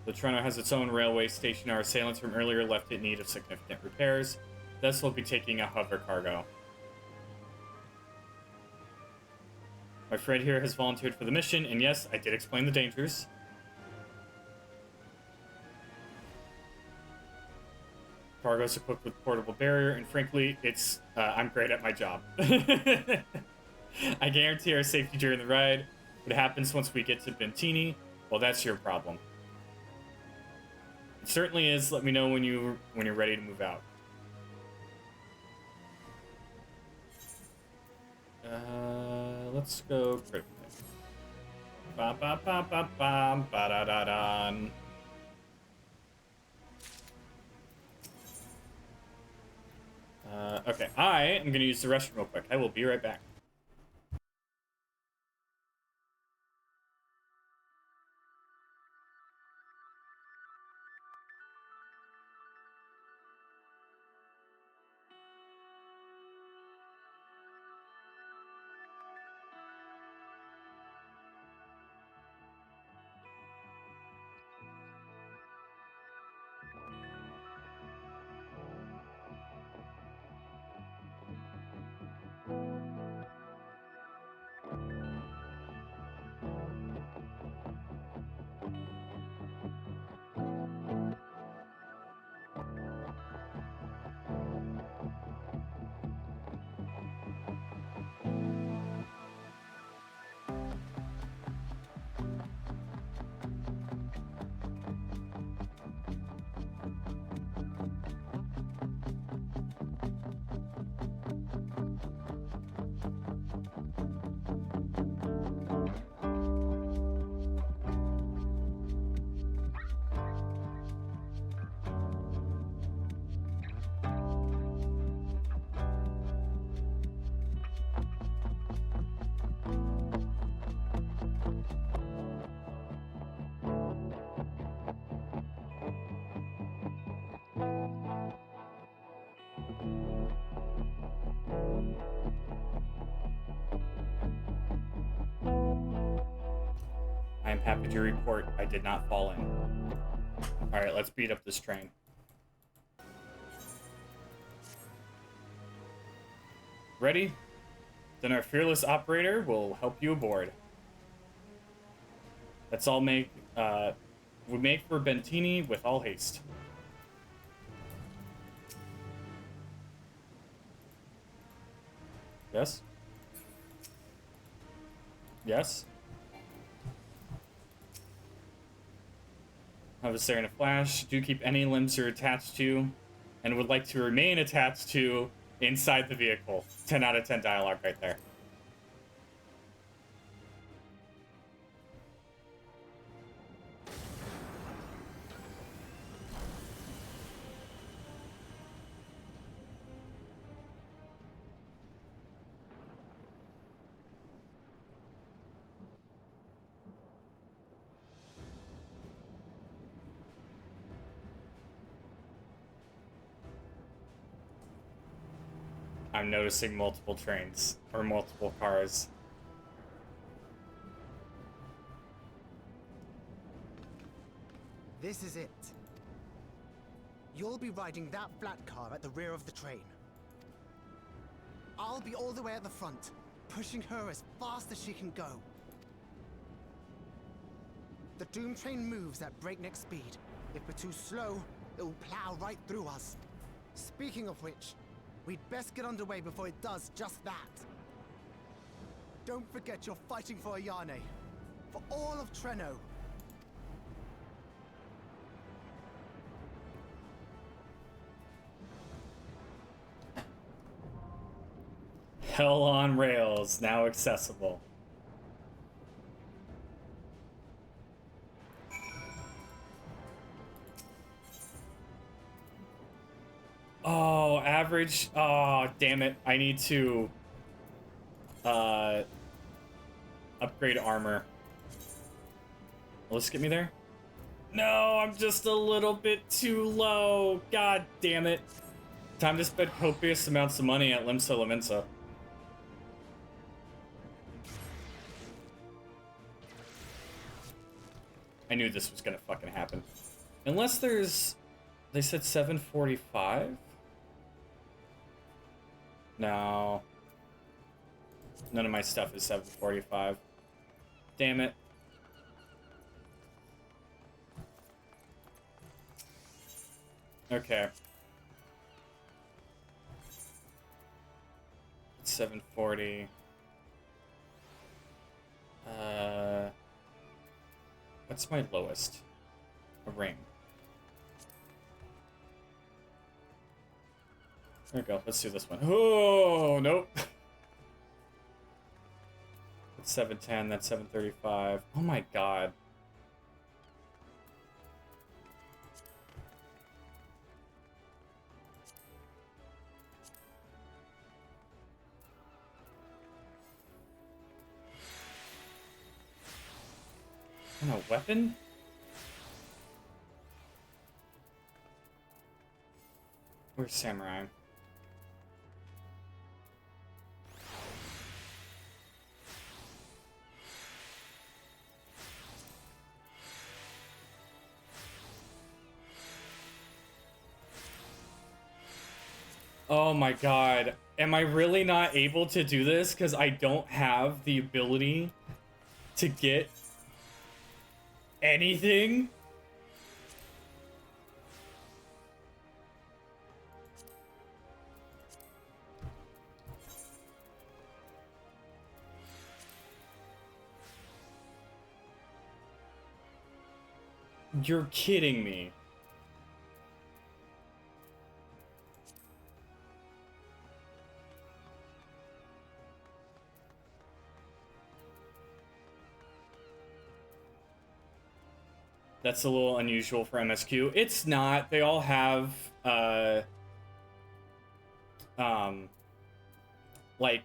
The Treno has its own railway station. Our assailants from earlier left it in need of significant repairs. Thus, we'll be taking a hover cargo. My friend here has volunteered for the mission, and yes, I did explain the dangers. Cargo's equipped with portable barrier, and frankly, I'm great at my job. I guarantee our safety during the ride. What happens once we get to Bentini? Well, that's your problem. It certainly is. Let me know when you're ready to move out. Let's go critical. Ba ba ba ba ba ba da da da. Okay, I am gonna use the restroom real quick. I will be right back. I am happy to report I did not fall in. Alright, let's beat up this train. Ready? Then our fearless operator will help you aboard. Let's all we make for Bentini with all haste. Yes? Yes? Have a stare in a flash. Do keep any limbs you're attached to and would like to remain attached to inside the vehicle. 10 out of 10 dialogue right there. I'm noticing multiple trains or multiple cars. This is it. You'll be riding that flat car at the rear of the train. I'll be all the way at the front, pushing her as fast as she can go. The Doom train moves at breakneck speed. If we're too slow, it will plow right through us. Speaking of which, we'd best get underway before it does just that. Don't forget you're fighting for Ayane. For all of Treno. Hell on Rails, now accessible. Oh, average. Oh, damn it. I need to upgrade armor. Will this get me there? No, I'm just a little bit too low. God damn it. Time to spend copious amounts of money at Limsa Lamensa. I knew this was gonna fucking happen. Unless there's... They said 745? No. None of my stuff is 745. Damn it. Okay. 740. What's my lowest? A ring. There we go. Let's do this one. Oh, nope. That's 710. That's 735. Oh my god. And a weapon? Where's Samurai? Oh my god. Am I really not able to do this? Because I don't have the ability to get anything? You're kidding me. That's a little unusual for MSQ. It's not. They all have, like,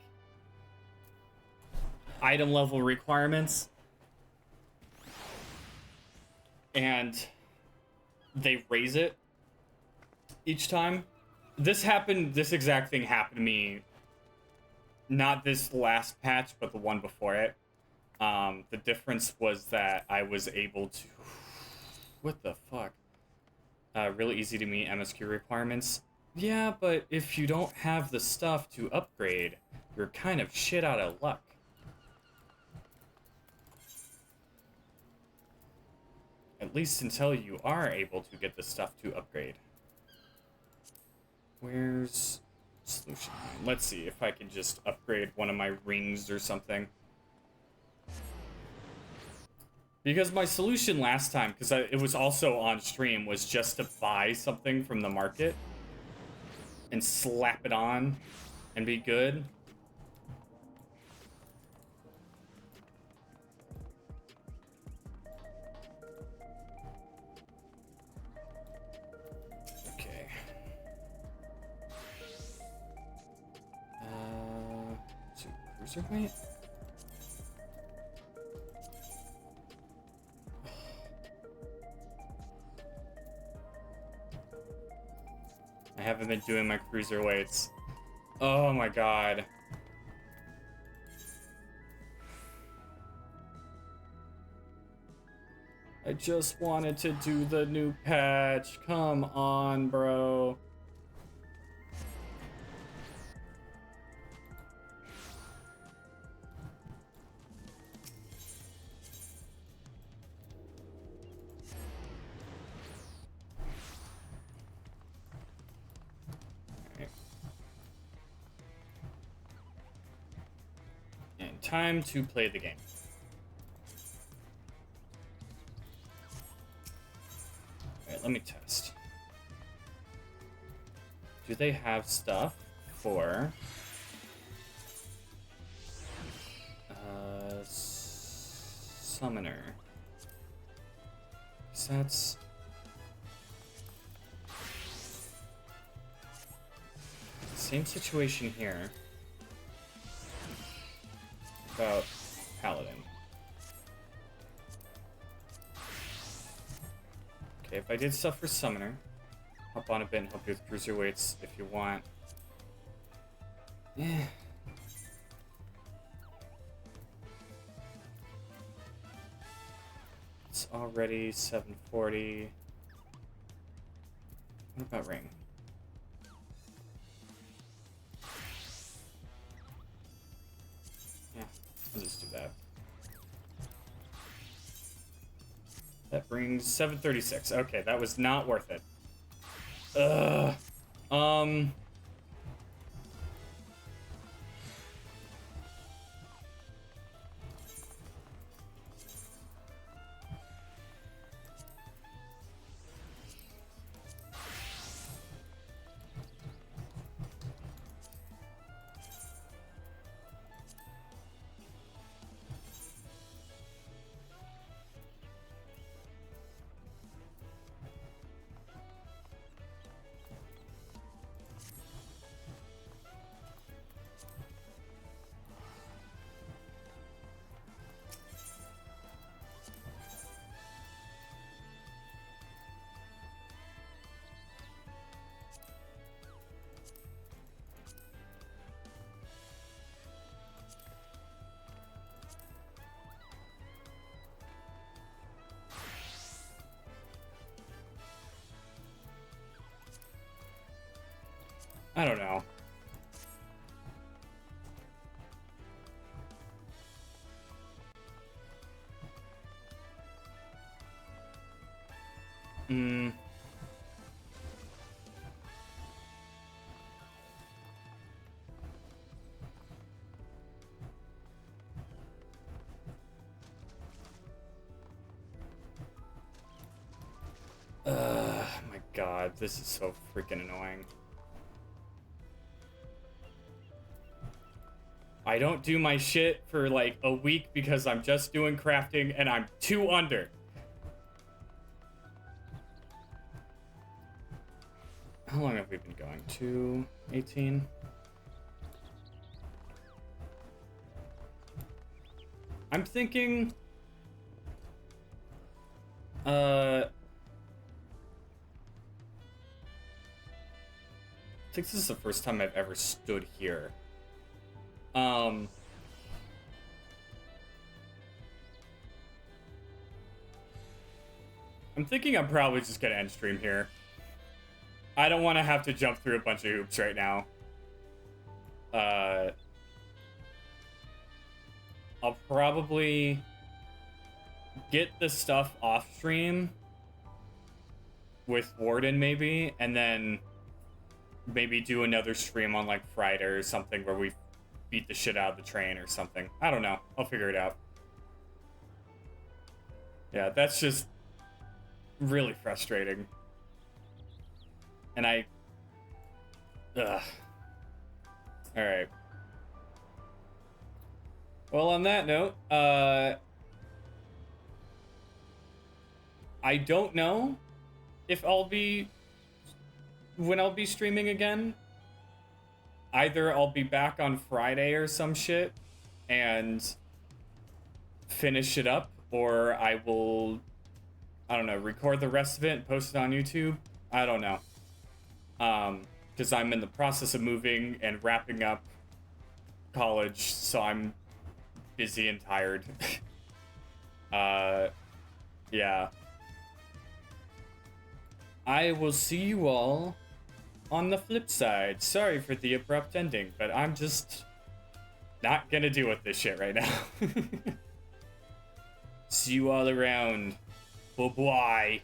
item level requirements. And they raise it each time. This exact thing happened to me, not this last patch, but the one before it. The difference was that I was able to... What the fuck? Really easy to meet MSQ requirements. Yeah, but if you don't have the stuff to upgrade, you're kind of shit out of luck. At least until you are able to get the stuff to upgrade. Where's solution? Let's see if I can just upgrade one of my rings or something. Because my solution last time, because it was also on stream, was just to buy something from the market and slap it on and be good. Okay. So cruiserweight? I haven't been doing my cruiserweights. Oh my god. I just wanted to do the new patch. Come on, bro. Okay. And time to play the game. Alright, let me test. Do they have stuff for summoner? So that's same situation here about paladin. Okay, if I did stuff for summoner, hop on a bit and help you with cruiserweights if you want. Yeah. It's already 740. What about ring? Yeah, I'll just do that. That brings 736. Okay, that was not worth it. Ugh. I don't know. My god, this is so freaking annoying. I don't do my shit for like a week because I'm just doing crafting and I'm 2 under. How long have we been going? 2:18? I'm thinking... I think this is the first time I've ever stood here. I'm thinking I'm probably just gonna end stream here. I don't want to have to jump through a bunch of hoops right now. I'll probably get the stuff off stream with Warden maybe, and then maybe do another stream on like Friday or something where we beat the shit out of the train or something. I don't know. I'll figure it out. Yeah, that's just really frustrating. And ugh. Alright. Well, on that note, I don't know if when I'll be streaming again. Either I'll be back on Friday or some shit and finish it up, or I will, I don't know, record the rest of it and post it on YouTube. I don't know. because I'm in the process of moving and wrapping up college, so I'm busy and tired. Yeah. I will see you all on the flip side. Sorry for the abrupt ending, but I'm just not gonna deal with this shit right now. See you all around. Bye-bye.